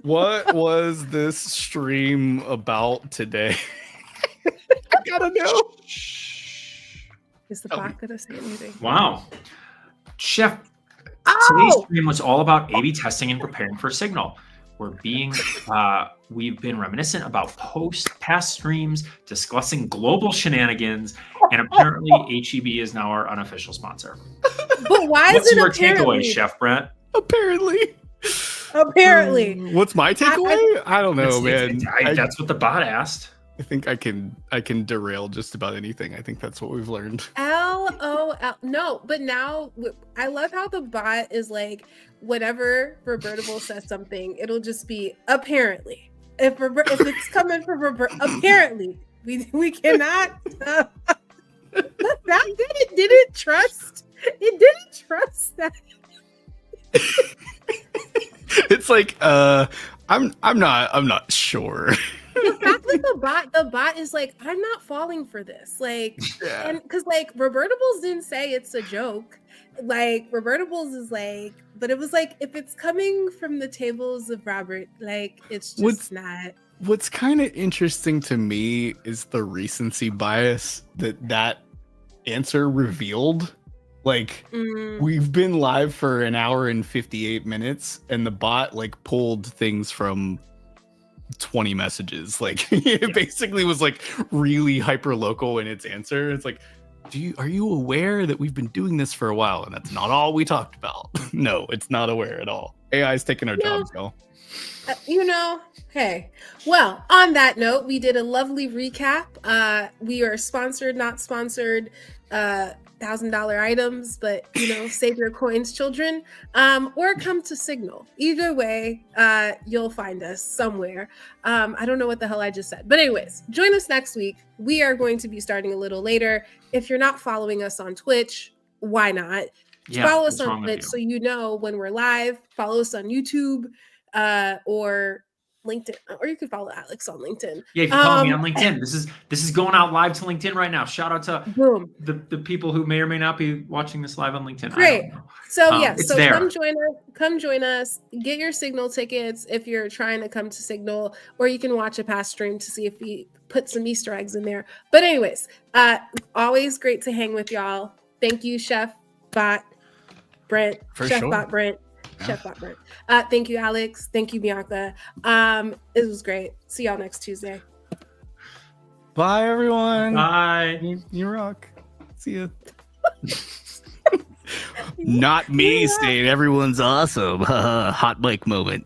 Speaker 3: What was this stream about today? I gotta know.
Speaker 2: Is the bot gonna say anything?
Speaker 4: Wow. Chef, today's stream was all about A/B testing and preparing for Signal. We've been reminiscent about past streams, discussing global shenanigans, and apparently HEB is now our unofficial sponsor.
Speaker 2: But why
Speaker 4: What's
Speaker 2: is it
Speaker 4: your
Speaker 2: apparently?
Speaker 4: takeaway, Chef Brent?
Speaker 3: Apparently. What's my takeaway? I don't know, man.
Speaker 4: That's what the bot asked.
Speaker 3: I think I can derail just about anything. I think that's what we've learned.
Speaker 2: LOL. No, but now I love how the bot is like, whenever Robertable says something, it'll just be apparently. If it's coming from apparently, we cannot. It didn't trust that.
Speaker 3: It's like I'm not sure.
Speaker 2: The fact that the bot is like, I'm not falling for this, like, and because like Robertables didn't say it's a joke, like Robertables is like, but it was like, if it's coming from the tables of Robert, like it's just not.
Speaker 3: What's kind of interesting to me is the recency bias that answer revealed. Like we've been live for an hour and 58 minutes, and the bot like pulled things from 20 messages. Like it basically was like really hyper local in its answer. It's like, are you aware that we've been doing this for a while and that's not all we talked about? No, it's not aware at all. AI is taking our jobs, y'all.
Speaker 2: Hey, well, on that note, we did a lovely recap. We are sponsored, not sponsored, $1,000 items, but save your coins, children, or come to Signal. Either way, you'll find us somewhere. I don't know what the hell I just said, but anyways, join us next week. We are going to be starting a little later. If you're not following us on Twitch, why not? follow
Speaker 4: what's
Speaker 2: us on
Speaker 4: wrong with
Speaker 2: Twitch
Speaker 4: you?
Speaker 2: so you know when we're live. Follow us on YouTube or LinkedIn, or you can follow Alex on LinkedIn.
Speaker 4: Yeah, if you follow me on LinkedIn, this is going out live to LinkedIn right now. Shout out to
Speaker 2: Boom.
Speaker 4: the people who may or may not be watching this live on LinkedIn.
Speaker 2: Great.
Speaker 4: I don't know.
Speaker 2: So yeah,
Speaker 4: it's
Speaker 2: so
Speaker 4: there.
Speaker 2: come join us. Get your Signal tickets if you're trying to come to Signal, or you can watch a past stream to see if we put some Easter eggs in there. But anyways, always great to hang with y'all. Thank you, Chef Bot Brent.
Speaker 3: For
Speaker 2: Chef
Speaker 3: sure.
Speaker 2: Bot Brent.
Speaker 3: Yeah.
Speaker 2: Chef Bot Brent. Thank you, Alex. Thank you, Bianca. It was great. See y'all next Tuesday.
Speaker 3: Bye, everyone.
Speaker 4: Bye.
Speaker 3: You rock. See ya. Not me saying everyone's awesome. Hot mic moment.